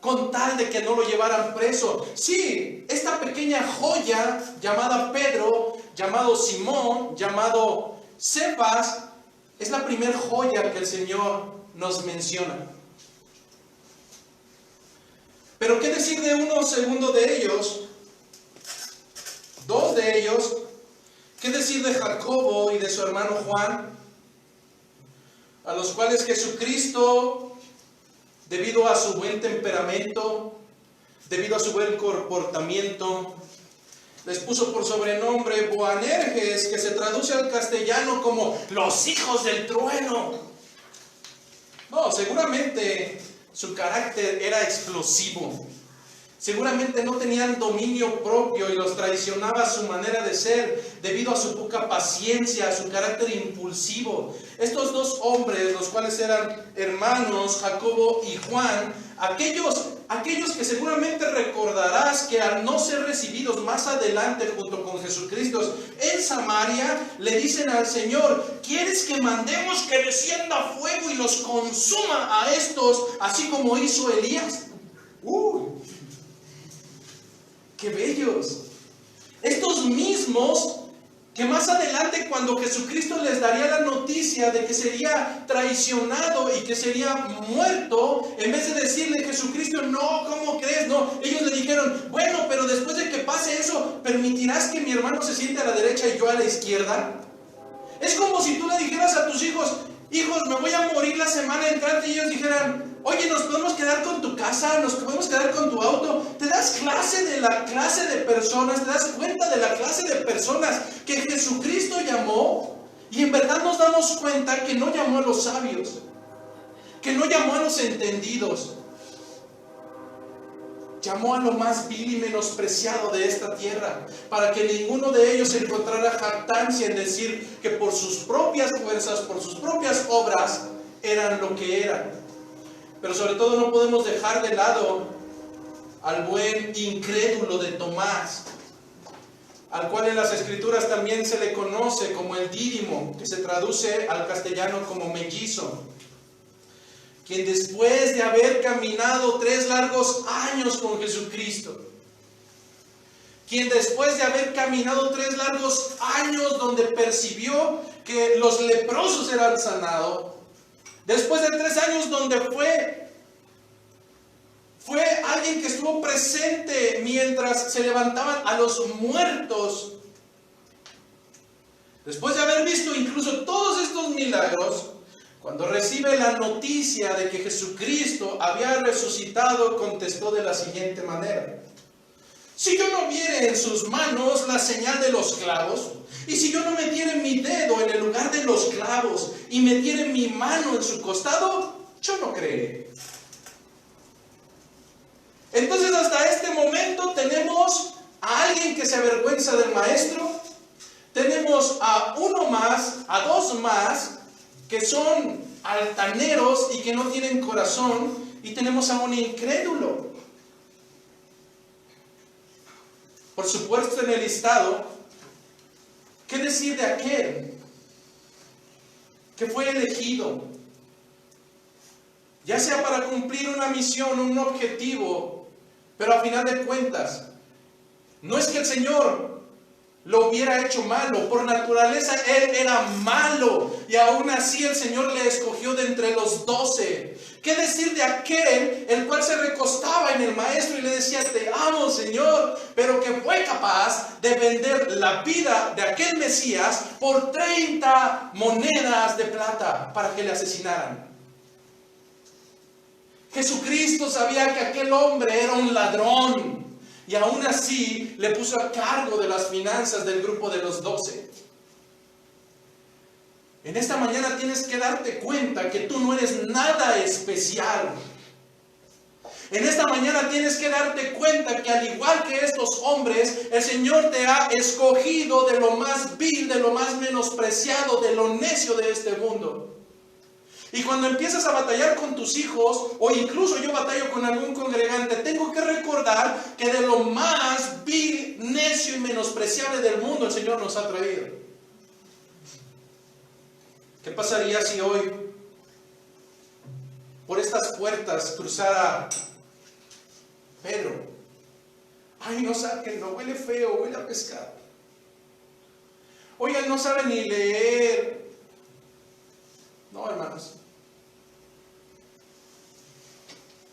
con tal de que no lo llevaran preso. Sí, esta pequeña joya llamada Pedro, llamado Simón, llamado Cefas, es la primer joya que el Señor nos menciona. Pero ¿qué decir de uno segundo de ellos? 2 de ellos. ¿Qué decir de Jacobo y de su hermano Juan? A los cuales Jesucristo, debido a su buen temperamento, debido a su buen comportamiento, Les puso por sobrenombre Boanerges, que se traduce al castellano como los hijos del trueno. No, seguramente su carácter era explosivo. Seguramente no tenían dominio propio y los traicionaba su manera de ser debido a su poca paciencia, a su carácter impulsivo. Estos dos hombres, los cuales eran hermanos, Jacobo y Juan, aquellos que seguramente recordarás que al no ser recibidos más adelante junto con Jesucristo en Samaria, le dicen al Señor: ¿quieres que mandemos que descienda fuego y los consuma a estos, así como hizo Elías? ¡Qué bellos! Estos mismos que más adelante, cuando Jesucristo les daría la noticia de que sería traicionado y que sería muerto, en vez de decirle Jesucristo: no, ¿cómo crees? No, ellos le dijeron: bueno, pero después de que pase eso, ¿permitirás que mi hermano se siente a la derecha y yo a la izquierda? Es como si tú le dijeras a tus hijos: hijos, me voy a morir la semana entrante, y ellos dijeran: oye, ¿nos podemos quedar con tu casa? ¿Nos podemos quedar con tu auto? ¿Te das clase de la clase de personas? ¿Te das cuenta de la clase de personas que Jesucristo llamó? Y en verdad nos damos cuenta que no llamó a los sabios, que no llamó a los entendidos. Llamó a lo más vil y menospreciado de esta tierra, para que ninguno de ellos encontrara jactancia en decir que por sus propias fuerzas, por sus propias obras, eran lo que eran. Pero sobre todo no podemos dejar de lado al buen incrédulo de Tomás, al cual en las Escrituras también se le conoce como el Dídimo, que se traduce al castellano como mellizo, quien después de haber caminado 3 largos años con Jesucristo, quien después de haber caminado 3 largos años donde percibió que los leprosos eran sanados, después de 3 años donde fue alguien que estuvo presente mientras se levantaban a los muertos, después de haber visto incluso todos estos milagros, cuando recibe la noticia de que Jesucristo había resucitado, contestó de la siguiente manera: si yo no viere en sus manos la señal de los clavos, y si yo no metiere mi dedo en el lugar de los clavos y metiere mi mano en su costado, yo no creeré. Entonces, hasta este momento tenemos a alguien que se avergüenza del maestro, tenemos a uno más, a 2 más, que son altaneros y que no tienen corazón, y tenemos a un incrédulo. Por supuesto, en el listado, ¿qué decir de aquel que fue elegido, ya sea para cumplir una misión, un objetivo, pero a final de cuentas, no es que el Señor lo hubiera hecho malo, por naturaleza él era malo, y aún así el Señor le escogió de entre los 12. ¿Qué decir de aquel el cual se recostaba en el maestro y le decía: te amo, Señor, pero que fue capaz de vender la vida de aquel Mesías por 30 monedas de plata para que le asesinaran? Jesucristo sabía que aquel hombre era un ladrón, y aún así le puso a cargo de las finanzas del grupo de los 12. En esta mañana tienes que darte cuenta que tú no eres nada especial. En esta mañana tienes que darte cuenta que al igual que estos hombres, el Señor te ha escogido de lo más vil, de lo más menospreciado, de lo necio de este mundo. Y cuando empiezas a batallar con tus hijos, o incluso yo batallo con algún congregante, tengo que recordar que de lo más vil, necio y menospreciable del mundo el Señor nos ha traído. ¿Qué pasaría si hoy por estas puertas cruzara Pedro? Ay, no saquen, no, huele feo, huele a pescado. Oigan, no sabe ni leer. No, hermanos.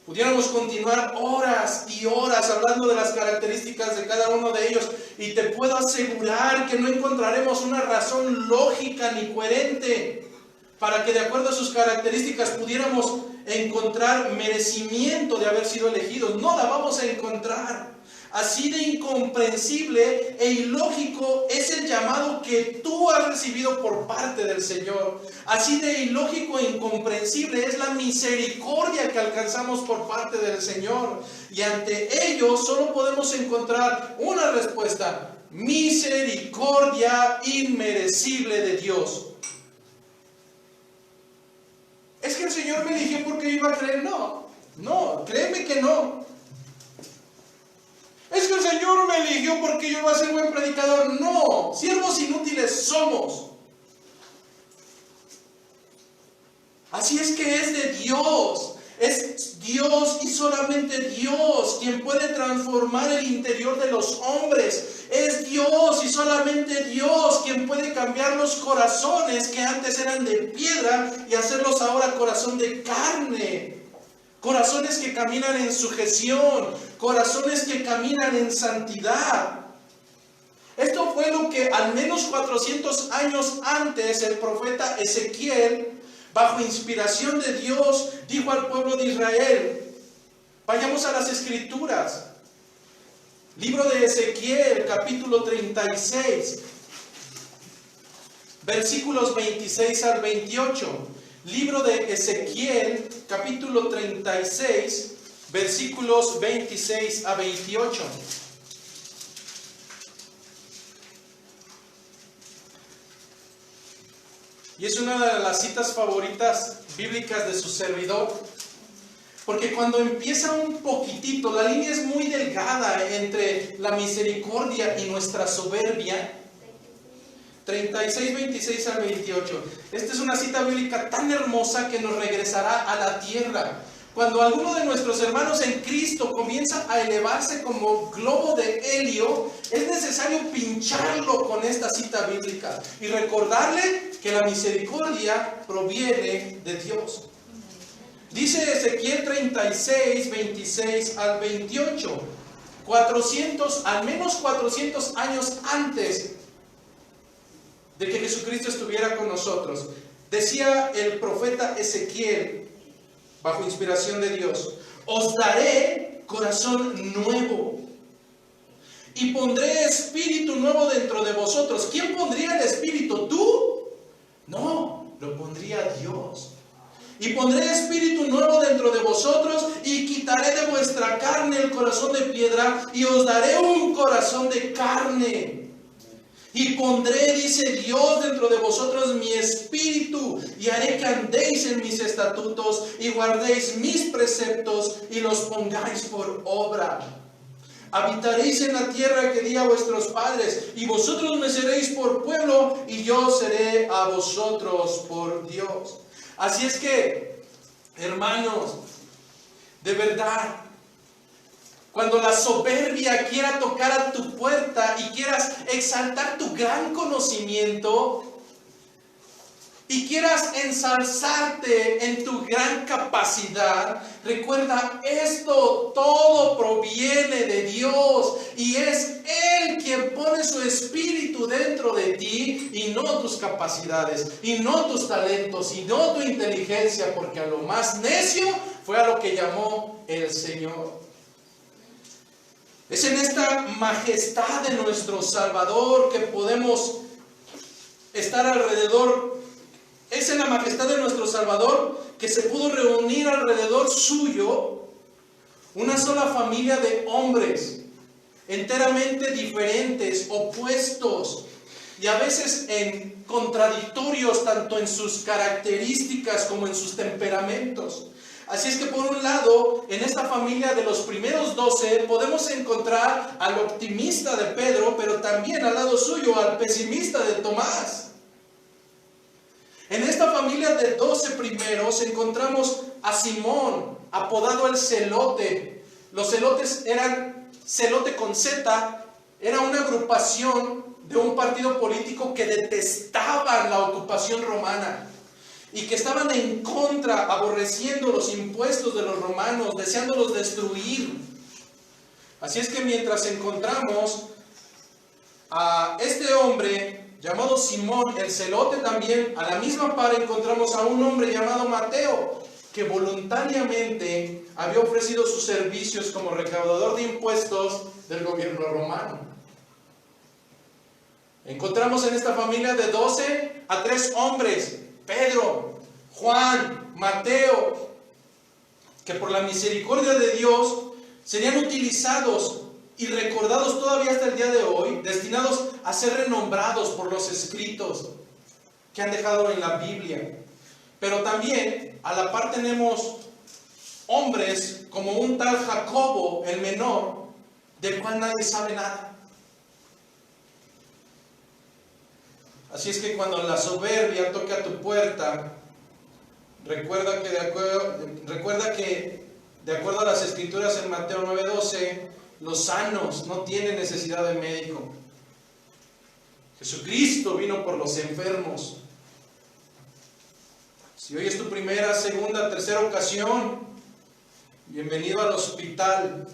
Pudiéramos continuar horas y horas hablando de las características de cada uno de ellos, y te puedo asegurar que no encontraremos una razón lógica ni coherente para que de acuerdo a sus características pudiéramos encontrar merecimiento de haber sido elegidos. No la vamos a encontrar. Así de incomprensible e ilógico es el llamado que tú has recibido por parte del Señor. Así de ilógico e incomprensible es la misericordia que alcanzamos por parte del Señor. Y ante ello solo podemos encontrar una respuesta: misericordia inmerecible de Dios. ¿Es que el Señor me eligió porque yo iba a creer? No, créeme que no. ¿Es que el Señor me eligió porque yo iba a ser buen predicador? No, siervos inútiles somos. Así es que es de Dios. Es Dios y solamente Dios quien puede transformar el interior de los hombres. Es Dios y solamente Dios quien puede cambiar los corazones que antes eran de piedra y hacerlos ahora corazón de carne. Corazones que caminan en sujeción, corazones que caminan en santidad. Esto fue lo que al menos 400 años antes el profeta Ezequiel, bajo inspiración de Dios, dijo al pueblo de Israel. Vayamos a las Escrituras. Libro de Ezequiel, capítulo 36, versículos 26 al 28. Libro de Ezequiel, capítulo 36, versículos 26 a 28. Y es una de las citas favoritas bíblicas de su servidor, porque cuando empieza un poquitito, la línea es muy delgada entre la misericordia y nuestra soberbia. 36, 26 al 28. Esta es una cita bíblica tan hermosa que nos regresará a la tierra. Cuando alguno de nuestros hermanos en Cristo comienza a elevarse como globo de helio, es necesario pincharlo con esta cita bíblica y recordarle que la misericordia proviene de Dios. Dice Ezequiel 36, 26 al 28. Al menos 400 años antes de que Jesucristo estuviera con nosotros, decía el profeta Ezequiel, bajo inspiración de Dios: os daré corazón nuevo y pondré espíritu nuevo dentro de vosotros. ¿Quién pondría el espíritu? ¿Tú? No, lo pondría Dios. Y pondré espíritu nuevo dentro de vosotros y quitaré de vuestra carne el corazón de piedra y os daré un corazón de carne. Y pondré, dice Dios, dentro de vosotros mi espíritu y haré que andéis en mis estatutos y guardéis mis preceptos y los pongáis por obra. Habitaréis en la tierra que di a vuestros padres y vosotros me seréis por pueblo y yo seré a vosotros por Dios. Así es que, hermanos, de verdad, cuando la soberbia quiera tocar a tu puerta y quieras exaltar tu gran conocimiento y quieras ensalzarte en tu gran capacidad, recuerda, esto todo proviene de Dios y es Él quien pone su espíritu dentro de ti y no tus capacidades y no tus talentos y no tu inteligencia, porque a lo más necio fue a lo que llamó el Señor. Es en esta majestad de nuestro Salvador que podemos estar alrededor. Es en la majestad de nuestro Salvador que se pudo reunir alrededor suyo una sola familia de hombres enteramente diferentes, opuestos y a veces contradictorios tanto en sus características como en sus temperamentos. Así es que por un lado, en esta familia de los primeros 12 podemos encontrar al optimista de Pedro, pero también al lado suyo al pesimista de Tomás. En esta familia de 12 primeros encontramos a Simón, apodado el Celote. Los celotes eran, celote con Z, era una agrupación de un partido político que detestaban la ocupación romana y que estaban en contra, aborreciendo los impuestos de los romanos, deseándolos destruir. Así es que mientras encontramos a este hombre llamado Simón, el celote, también a la misma par encontramos a un hombre llamado Mateo, que voluntariamente había ofrecido sus servicios como recaudador de impuestos del gobierno romano. Encontramos en esta familia de 12 a 3 hombres, Pedro, Juan, Mateo, que por la misericordia de Dios serían utilizados y recordados todavía hasta el día de hoy, destinados a ser renombrados por los escritos que han dejado en la Biblia. Pero también a la par tenemos hombres como un tal Jacobo, el menor, del cual nadie sabe nada. Así es que cuando la soberbia toque a tu puerta, recuerda que de acuerdo a las escrituras en Mateo 9:12, los sanos no tienen necesidad de médico. Jesucristo vino por los enfermos. Si hoy es tu primera, segunda, tercera ocasión, bienvenido al hospital,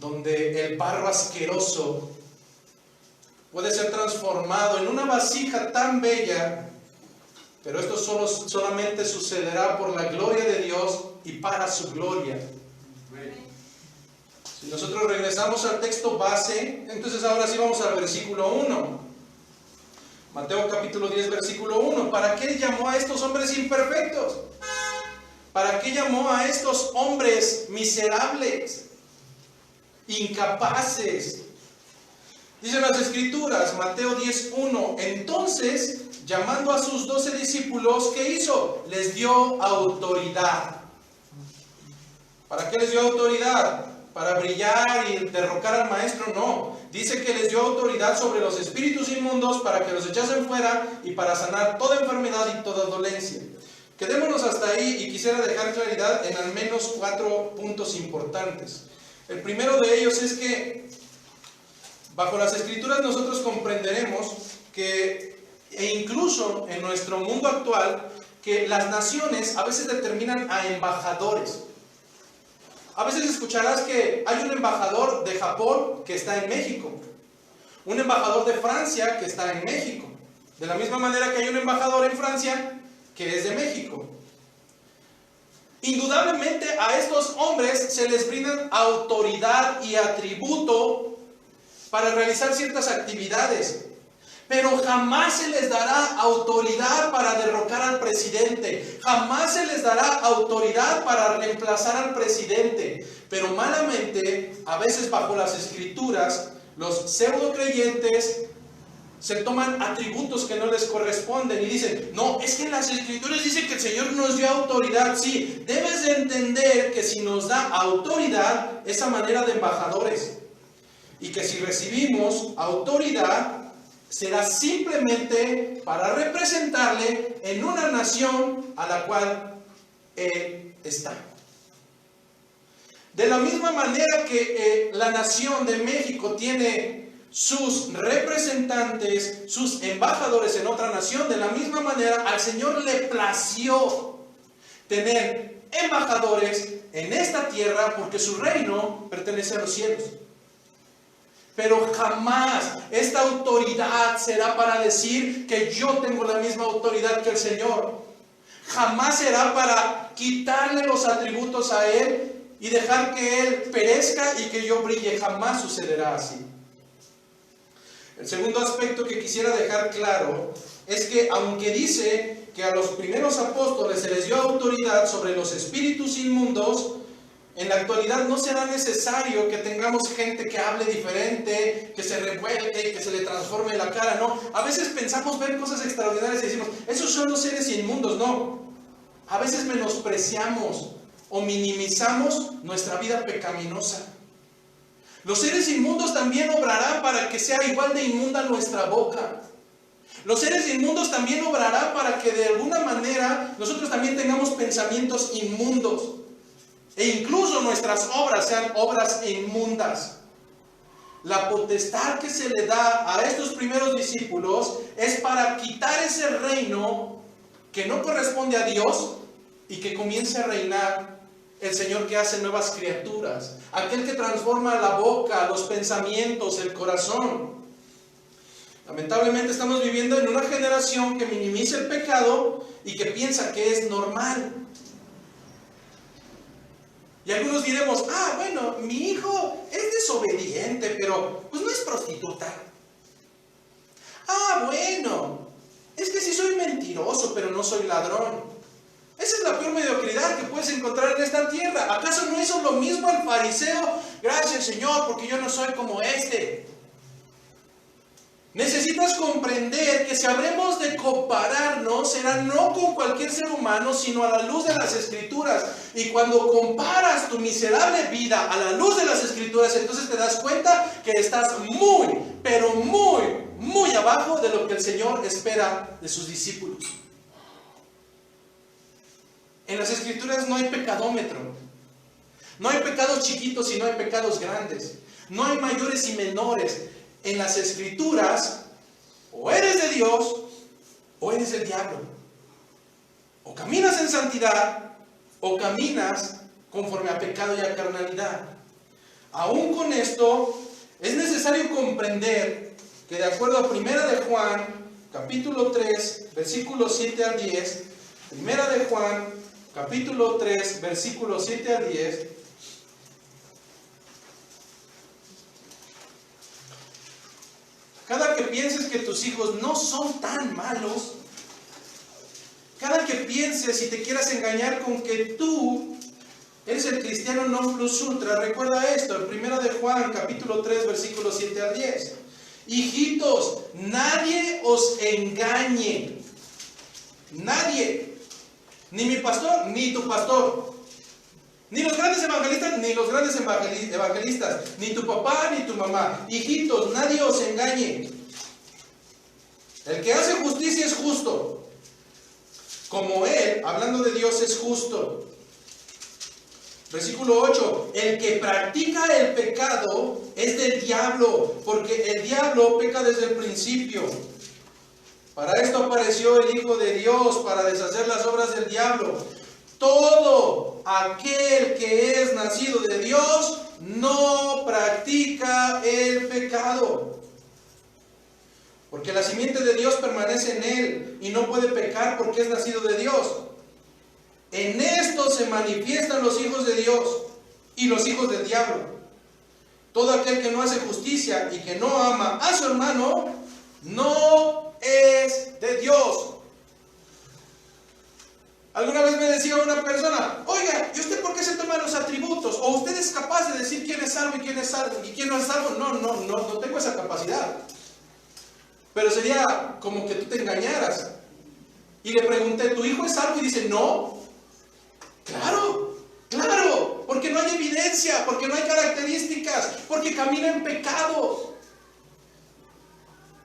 donde el barro asqueroso puede ser transformado en una vasija tan bella, pero esto solamente sucederá por la gloria de Dios y para su gloria. Si nosotros regresamos al texto base, entonces ahora sí vamos al versículo 1. Mateo capítulo 10, versículo 1. ¿Para qué llamó a estos hombres imperfectos? ¿Para qué llamó a estos hombres miserables, incapaces? Dicen las escrituras, Mateo 10:1, entonces, llamando a sus 12 discípulos, ¿qué hizo? Les dio autoridad. ¿Para qué les dio autoridad? ¿Para brillar y derrocar al maestro? No. Dice que les dio autoridad sobre los espíritus inmundos para que los echasen fuera y para sanar toda enfermedad y toda dolencia. Quedémonos hasta ahí y quisiera dejar claridad en al menos 4 puntos importantes. El primero de ellos es que bajo las escrituras nosotros comprenderemos que, e incluso en nuestro mundo actual, que las naciones a veces determinan a embajadores. A veces escucharás que hay un embajador de Japón que está en México, un embajador de Francia que está en México, de la misma manera que hay un embajador en Francia que es de México. Indudablemente a estos hombres se les brindan autoridad y atributo para realizar ciertas actividades, pero jamás se les dará autoridad para derrocar al presidente, jamás se les dará autoridad para reemplazar al presidente. Pero malamente, a veces bajo las escrituras, los pseudo creyentes se toman atributos que no les corresponden y dicen, no, es que en las escrituras dice que el Señor nos dio autoridad. Sí, debes de entender que si nos da autoridad, esa manera de embajadores, y que si recibimos autoridad, será simplemente para representarle en una nación a la cual Él está. De la misma manera que la nación de México tiene sus representantes, sus embajadores en otra nación, de la misma manera al Señor le plació tener embajadores en esta tierra porque su reino pertenece a los cielos. Pero jamás esta autoridad será para decir que yo tengo la misma autoridad que el Señor. Jamás será para quitarle los atributos a Él y dejar que Él perezca y que yo brille. Jamás sucederá así. El segundo aspecto que quisiera dejar claro es que aunque dice que a los primeros apóstoles se les dio autoridad sobre los espíritus inmundos, en la actualidad no será necesario que tengamos gente que hable diferente, que se revuelque, que se le transforme la cara, no. A veces pensamos ver cosas extraordinarias y decimos, esos son los seres inmundos, no. A veces menospreciamos o minimizamos nuestra vida pecaminosa. Los seres inmundos también obrarán para que sea igual de inmunda nuestra boca. Los seres inmundos también obrarán para que de alguna manera nosotros también tengamos pensamientos inmundos. E incluso nuestras obras sean obras inmundas. La potestad que se le da a estos primeros discípulos es para quitar ese reino que no corresponde a Dios y que comience a reinar el Señor que hace nuevas criaturas, aquel que transforma la boca, los pensamientos, el corazón. Lamentablemente estamos viviendo en una generación que minimiza el pecado y que piensa que es normal. Y algunos diremos, bueno, mi hijo es desobediente, pero pues no es prostituta. Bueno, es que sí soy mentiroso, pero no soy ladrón. Esa es la peor mediocridad que puedes encontrar en esta tierra. ¿Acaso no hizo lo mismo el fariseo? Gracias, Señor, porque yo no soy como este. Necesitas comprender que si habremos de compararnos, será no con cualquier ser humano, sino a la luz de las Escrituras. Y cuando comparas tu miserable vida a la luz de las Escrituras, entonces te das cuenta que estás muy, pero muy, muy abajo de lo que el Señor espera de sus discípulos. En las Escrituras no hay pecadómetro. No hay pecados chiquitos y no hay pecados grandes. No hay mayores y menores. En las Escrituras, o eres de Dios, o eres del diablo. O caminas en santidad, o caminas conforme a pecado y a carnalidad. Aún con esto, es necesario comprender que de acuerdo a 1 de Juan, capítulo 3, versículos 7 al 10, 1 de Juan, capítulo 3, versículos 7 al 10, cada que pienses que tus hijos no son tan malos, cada que pienses y te quieras engañar con que tú eres el cristiano non plus ultra, recuerda esto, en 1 de Juan, capítulo 3, versículos 7 al 10. Hijitos, nadie os engañe. Nadie. Ni mi pastor, ni tu pastor. Ni los grandes evangelistas, ni los grandes evangelistas. Ni tu papá, ni tu mamá. Hijitos, nadie os engañe. El que hace justicia es justo, como Él, hablando de Dios, es justo. Versículo 8. El que practica el pecado es del diablo, porque el diablo peca desde el principio. Para esto apareció el Hijo de Dios, para deshacer las obras del diablo. Todo aquel que es nacido de Dios no practica el pecado, porque la simiente de Dios permanece en él y no puede pecar porque es nacido de Dios. En esto se manifiestan los hijos de Dios y los hijos del diablo. Todo aquel que no hace justicia y que no ama a su hermano no es de Dios. Alguna vez me decía una persona, oiga, ¿y usted por qué se toma los atributos? ¿O usted es capaz de decir quién es salvo y quién es salvo y quién no es salvo? No tengo esa capacidad. Pero sería como que tú te engañaras. Y le pregunté, ¿tu hijo es salvo? Y dice, no. Claro, porque no hay evidencia, porque no hay características, porque camina en pecado.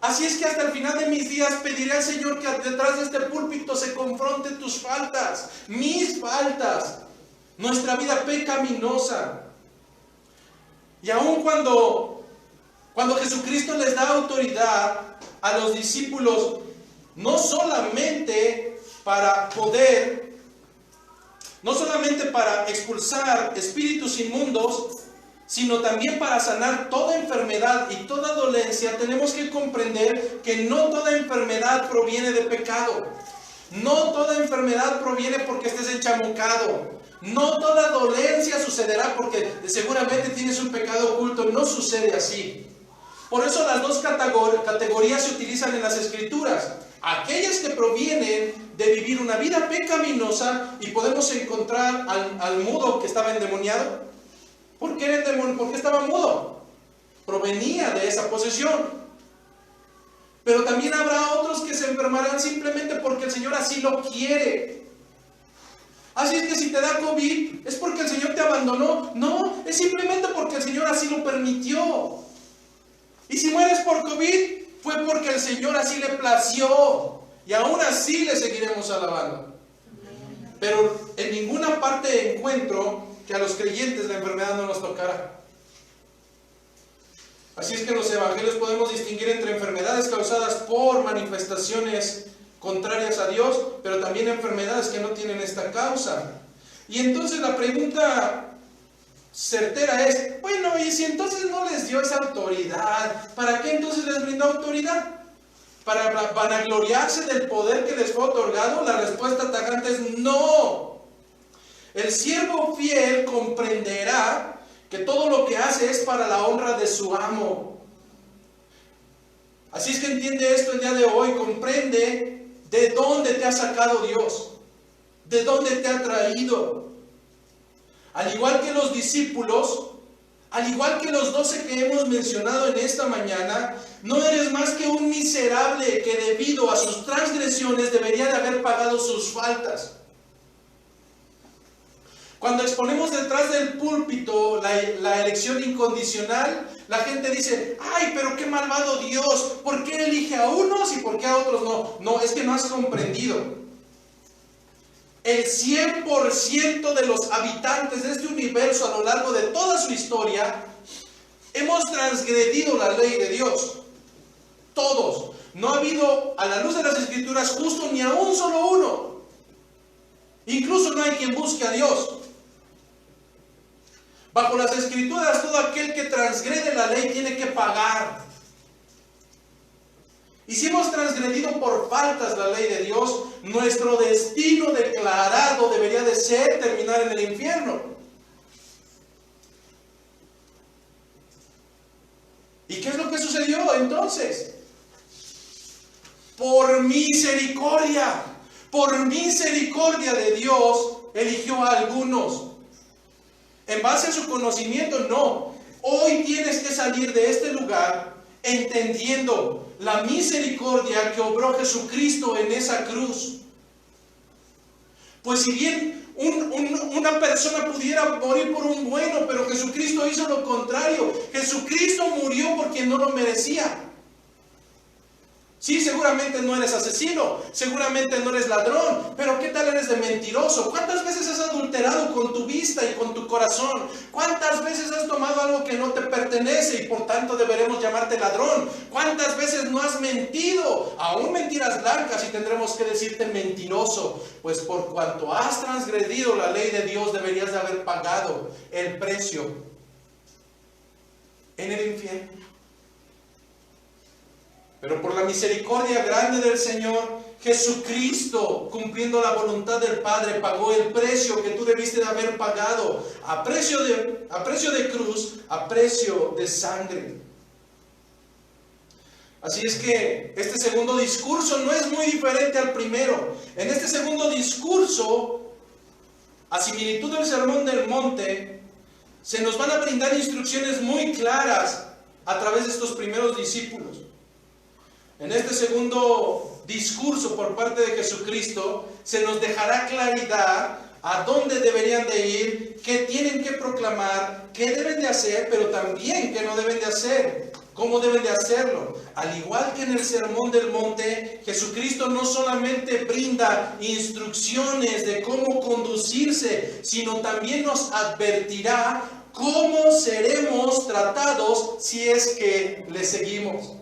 Así es que hasta el final de mis días pediré al Señor que detrás de este púlpito se confronte tus faltas, mis faltas, nuestra vida pecaminosa. Y aun cuando Jesucristo les da autoridad a los discípulos, no solamente para expulsar espíritus inmundos, sino también para sanar toda enfermedad y toda dolencia, tenemos que comprender que no toda enfermedad proviene de pecado. No toda enfermedad proviene porque estés enchamucado. No toda dolencia sucederá porque seguramente tienes un pecado oculto. No sucede así. Por eso las dos categorías se utilizan en las Escrituras. Aquellas que provienen de vivir una vida pecaminosa, y podemos encontrar al mudo que estaba endemoniado. ¿Por qué estaba mudo? Provenía de esa posesión. Pero también habrá otros que se enfermarán simplemente porque el Señor así lo quiere. Así es que si te da COVID, ¿es porque el Señor te abandonó? No, es simplemente porque el Señor así lo permitió. Y si mueres por COVID, fue porque el Señor así le plació. Y aún así le seguiremos alabando. Pero en ninguna parte encuentro que a los creyentes la enfermedad no nos tocará. Así es que en los evangelios podemos distinguir entre enfermedades causadas por manifestaciones contrarias a Dios, pero también enfermedades que no tienen esta causa. Y entonces la pregunta certera es, bueno, ¿y si entonces no les dio esa autoridad? ¿Para qué entonces les brindó autoridad? ¿Para vanagloriarse del poder que les fue otorgado? La respuesta tajante es no. El siervo fiel comprenderá que todo lo que hace es para la honra de su amo. Así es que entiende esto el día de hoy, comprende de dónde te ha sacado Dios, de dónde te ha traído. Al igual que los discípulos, al igual que los 12 que hemos mencionado en esta mañana, no eres más que un miserable que debido a sus transgresiones debería de haber pagado sus faltas. Cuando exponemos detrás del púlpito la elección incondicional, la gente dice, ay, pero qué malvado Dios, ¿por qué elige a unos y por qué a otros no? No, es que no has comprendido. El 100% de los habitantes de este universo a lo largo de toda su historia hemos transgredido la ley de Dios. Todos. No ha habido a la luz de las Escrituras justo ni a un solo uno. Incluso no hay quien busque a Dios. Bajo las Escrituras, todo aquel que transgrede la ley tiene que pagar. Y si hemos transgredido por faltas la ley de Dios, nuestro destino declarado debería de ser terminar en el infierno. ¿Y qué es lo que sucedió entonces? Por misericordia de Dios, eligió a algunos. En base a su conocimiento, no. Hoy tienes que salir de este lugar entendiendo la misericordia que obró Jesucristo en esa cruz. Pues si bien una persona pudiera morir por un bueno, pero Jesucristo hizo lo contrario. Jesucristo murió por quien no lo merecía. Sí, seguramente no eres asesino, seguramente no eres ladrón, pero ¿qué tal eres de mentiroso? ¿Cuántas veces has adulterado con tu vista y con tu corazón? ¿Cuántas veces has tomado algo que no te pertenece y por tanto deberemos llamarte ladrón? ¿Cuántas veces no has mentido? Aún mentiras blancas y tendremos que decirte mentiroso, pues por cuanto has transgredido la ley de Dios deberías de haber pagado el precio en el infierno. Pero por la misericordia grande del Señor, Jesucristo, cumpliendo la voluntad del Padre, pagó el precio que tú debiste de haber pagado, a precio de cruz, a precio de sangre. Así es que este segundo discurso no es muy diferente al primero. En este segundo discurso, a similitud del Sermón del Monte, se nos van a brindar instrucciones muy claras a través de estos primeros discípulos. En este segundo discurso por parte de Jesucristo, se nos dejará claridad a dónde deberían de ir, qué tienen que proclamar, qué deben de hacer, pero también qué no deben de hacer, cómo deben de hacerlo. Al igual que en el Sermón del Monte, Jesucristo no solamente brinda instrucciones de cómo conducirse, sino también nos advertirá cómo seremos tratados si es que le seguimos.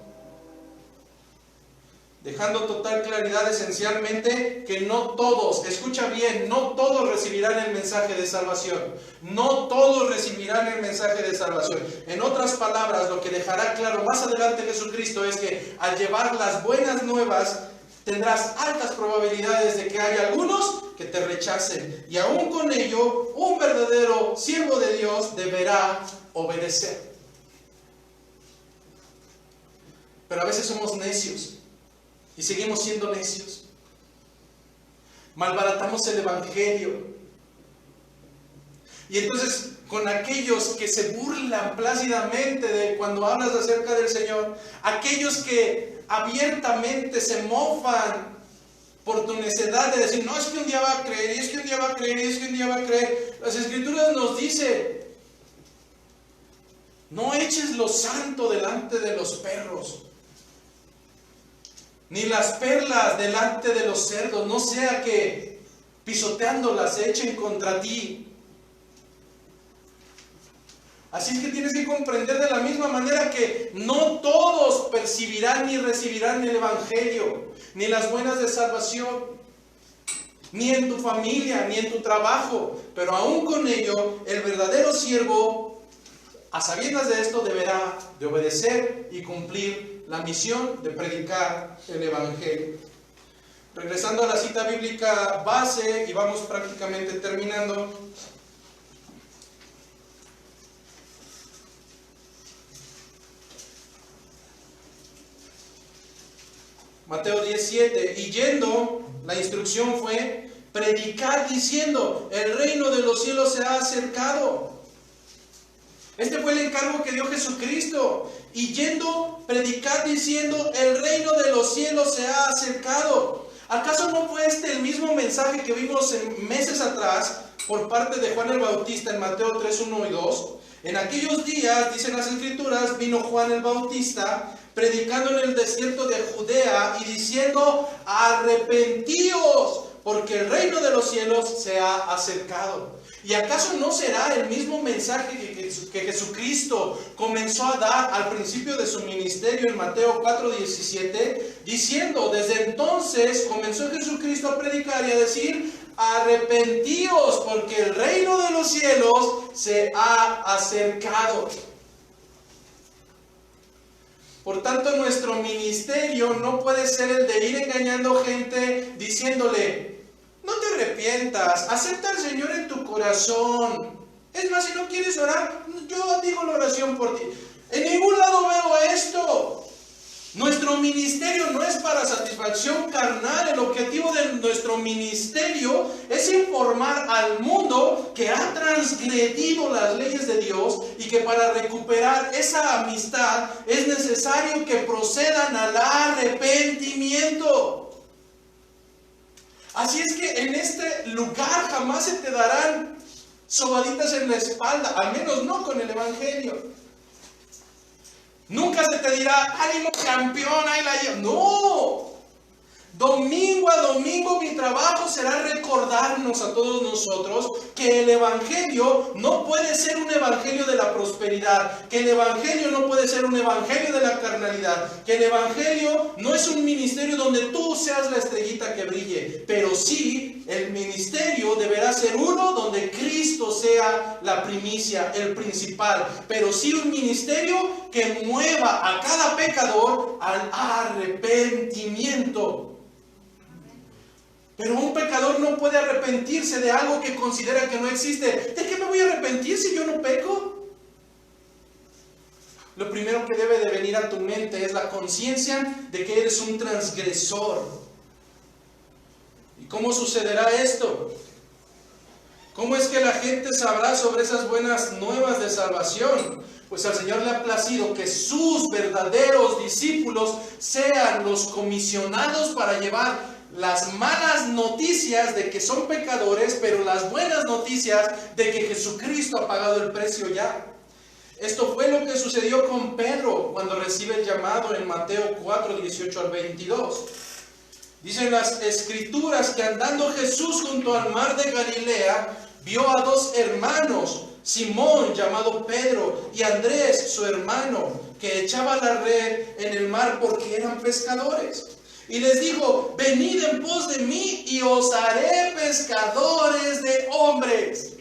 Dejando total claridad esencialmente que no todos, escucha bien, no todos recibirán el mensaje de salvación. No todos recibirán el mensaje de salvación. En otras palabras, lo que dejará claro más adelante Jesucristo es que al llevar las buenas nuevas, tendrás altas probabilidades de que haya algunos que te rechacen. Y aún con ello, un verdadero siervo de Dios deberá obedecer. Pero a veces somos necios. Y seguimos siendo necios. Malbaratamos el Evangelio. Y entonces, con aquellos que se burlan plácidamente de cuando hablas acerca del Señor, aquellos que abiertamente se mofan por tu necedad de decir, no, es que un día va a creer, y es que un día va a creer, y es que un día va a creer. Las Escrituras nos dicen, no eches lo santo delante de los perros, ni las perlas delante de los cerdos, no sea que pisoteándolas se echen contra ti. Así es que tienes que comprender de la misma manera que no todos percibirán ni recibirán el Evangelio, ni las buenas de salvación, ni en tu familia, ni en tu trabajo, pero aún con ello, el verdadero siervo, a sabiendas de esto, deberá de obedecer y cumplir la misión de predicar el Evangelio. Regresando a la cita bíblica base, y vamos prácticamente terminando. Mateo 17, y yendo, la instrucción fue predicar diciendo, el reino de los cielos se ha acercado. Este fue el encargo que dio Jesucristo. Y yendo, predicar diciendo, el reino de los cielos se ha acercado. ¿Acaso no fue este el mismo mensaje que vimos meses atrás por parte de Juan el Bautista en Mateo 3, 1 y 2? En aquellos días, dicen las Escrituras, vino Juan el Bautista predicando en el desierto de Judea y diciendo, arrepentíos, porque el reino de los cielos se ha acercado. ¿Y acaso no será el mismo mensaje que Jesucristo comenzó a dar al principio de su ministerio en Mateo 4:17? Diciendo, desde entonces comenzó Jesucristo a predicar y a decir, arrepentíos, porque el reino de los cielos se ha acercado. Por tanto, nuestro ministerio no puede ser el de ir engañando gente diciéndole, no te arrepientas, acepta al Señor en tu corazón. Es más, si no quieres orar, yo digo la oración por ti. En ningún lado veo esto. Nuestro ministerio no es para satisfacción carnal. El objetivo de nuestro ministerio es informar al mundo que ha transgredido las leyes de Dios y que para recuperar esa amistad es necesario que procedan al arrepentimiento. Así es que en este lugar jamás se te darán sobaditas en la espalda, al menos no con el Evangelio. Nunca se te dirá, ánimo campeón, ahí la llevo. No. Domingo a domingo mi trabajo será recordarnos a todos nosotros que el Evangelio no puede ser un Evangelio de la prosperidad, que el Evangelio no puede ser un Evangelio de la carnalidad, que el Evangelio no es un ministerio donde tú seas la estrellita que brille, pero sí el ministerio deberá ser uno donde Cristo sea la primicia, el principal, pero sí un ministerio que mueva a cada pecador al arrepentimiento. Pero un pecador no puede arrepentirse de algo que considera que no existe. ¿De qué me voy a arrepentir si yo no peco? Lo primero que debe de venir a tu mente es la conciencia de que eres un transgresor. ¿Y cómo sucederá esto? ¿Cómo es que la gente sabrá sobre esas buenas nuevas de salvación? Pues al Señor le ha placido que sus verdaderos discípulos sean los comisionados para llevar las malas noticias de que son pecadores, pero las buenas noticias de que Jesucristo ha pagado el precio ya. Esto fue lo que sucedió con Pedro cuando recibe el llamado en Mateo 4, 18 al 22. Dicen las Escrituras que andando Jesús junto al mar de Galilea, vio a dos hermanos, Simón llamado Pedro y Andrés su hermano, que echaban la red en el mar porque eran pescadores. Y les dijo, venid en pos de mí y os haré pescadores de hombres.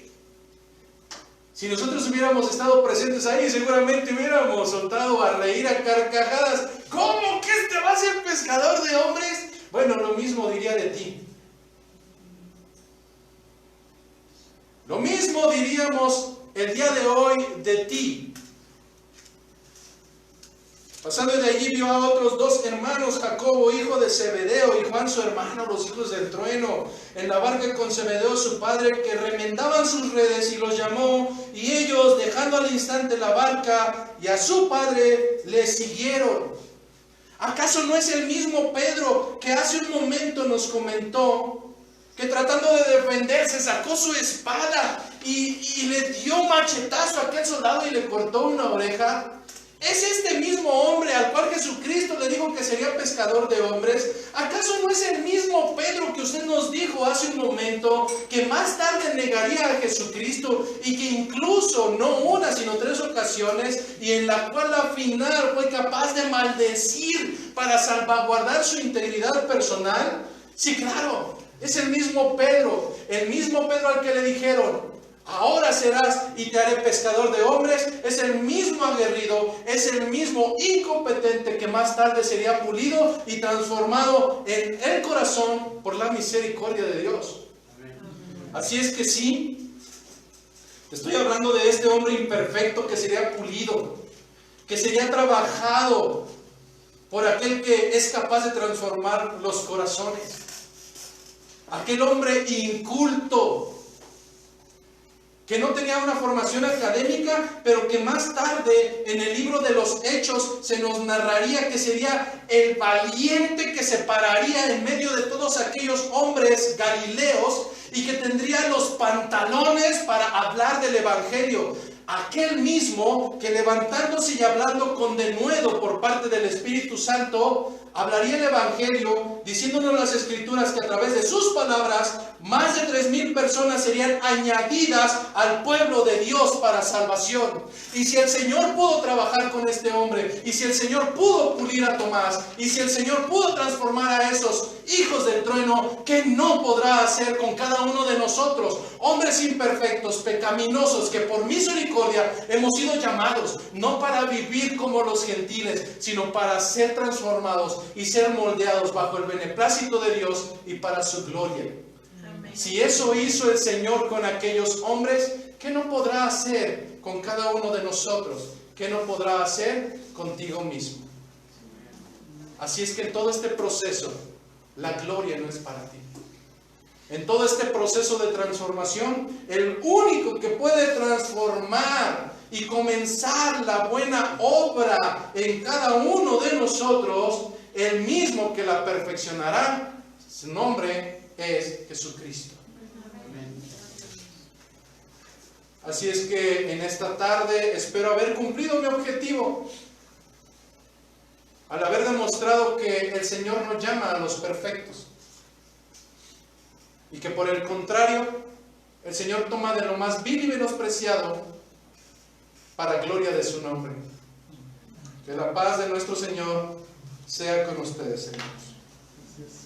Si nosotros hubiéramos estado presentes ahí, seguramente hubiéramos soltado a reír a carcajadas. ¿Cómo que este va a ser pescador de hombres? Bueno, lo mismo diría de ti. Lo mismo diríamos el día de hoy de ti. Pasando de allí vio a otros dos hermanos, Jacobo hijo de Zebedeo y Juan su hermano, los hijos del trueno, en la barca con Zebedeo su padre, que remendaban sus redes, y los llamó, y ellos, dejando al instante la barca y a su padre, le siguieron. ¿Acaso no es el mismo Pedro que hace un momento nos comentó que tratando de defenderse sacó su espada y le dio machetazo a aquel soldado y le cortó una oreja? ¿Es este mismo hombre al cual Jesucristo le dijo que sería pescador de hombres? ¿Acaso no es el mismo Pedro que usted nos dijo hace un momento que más tarde negaría a Jesucristo y que incluso no una sino 3 ocasiones, y en la cual al final fue capaz de maldecir para salvaguardar su integridad personal? Sí, claro, es el mismo Pedro al que le dijeron, ahora serás y te haré pescador de hombres, es el mismo aguerrido, es el mismo incompetente que más tarde sería pulido y transformado en el corazón por la misericordia de Dios. Así es que sí, estoy hablando de este hombre imperfecto que sería pulido, que sería trabajado por aquel que es capaz de transformar los corazones. Aquel hombre inculto, que no tenía una formación académica, pero que más tarde en el libro de los Hechos se nos narraría que sería el valiente que se pararía en medio de todos aquellos hombres galileos y que tendría los pantalones para hablar del Evangelio. Aquel mismo que levantándose y hablando con denuedo por parte del Espíritu Santo, hablaría el Evangelio, diciéndonos las Escrituras que a través de sus palabras, más de 3,000 personas serían añadidas al pueblo de Dios para salvación. Y si el Señor pudo trabajar con este hombre, y si el Señor pudo pulir a Tomás, y si el Señor pudo transformar a esos hijos del trueno, ¿qué no podrá hacer con cada uno de nosotros? Hombres imperfectos, pecaminosos, que por misericordia hemos sido llamados, no para vivir como los gentiles, sino para ser transformados y ser moldeados bajo el beneplácito de Dios y para su gloria. Amén. Si eso hizo el Señor con aquellos hombres, ¿qué no podrá hacer con cada uno de nosotros? ¿Qué no podrá hacer contigo mismo? Así es que en todo este proceso, la gloria no es para ti. En todo este proceso de transformación, el único que puede transformar y comenzar la buena obra en cada uno de nosotros, el mismo que la perfeccionará, su nombre es Jesucristo. Amén. Así es que en esta tarde espero haber cumplido mi objetivo, al haber demostrado que el Señor no llama a los perfectos, y que por el contrario, el Señor toma de lo más vil y menospreciado para gloria de su nombre. Que la paz de nuestro Señor sea con ustedes, hermanos.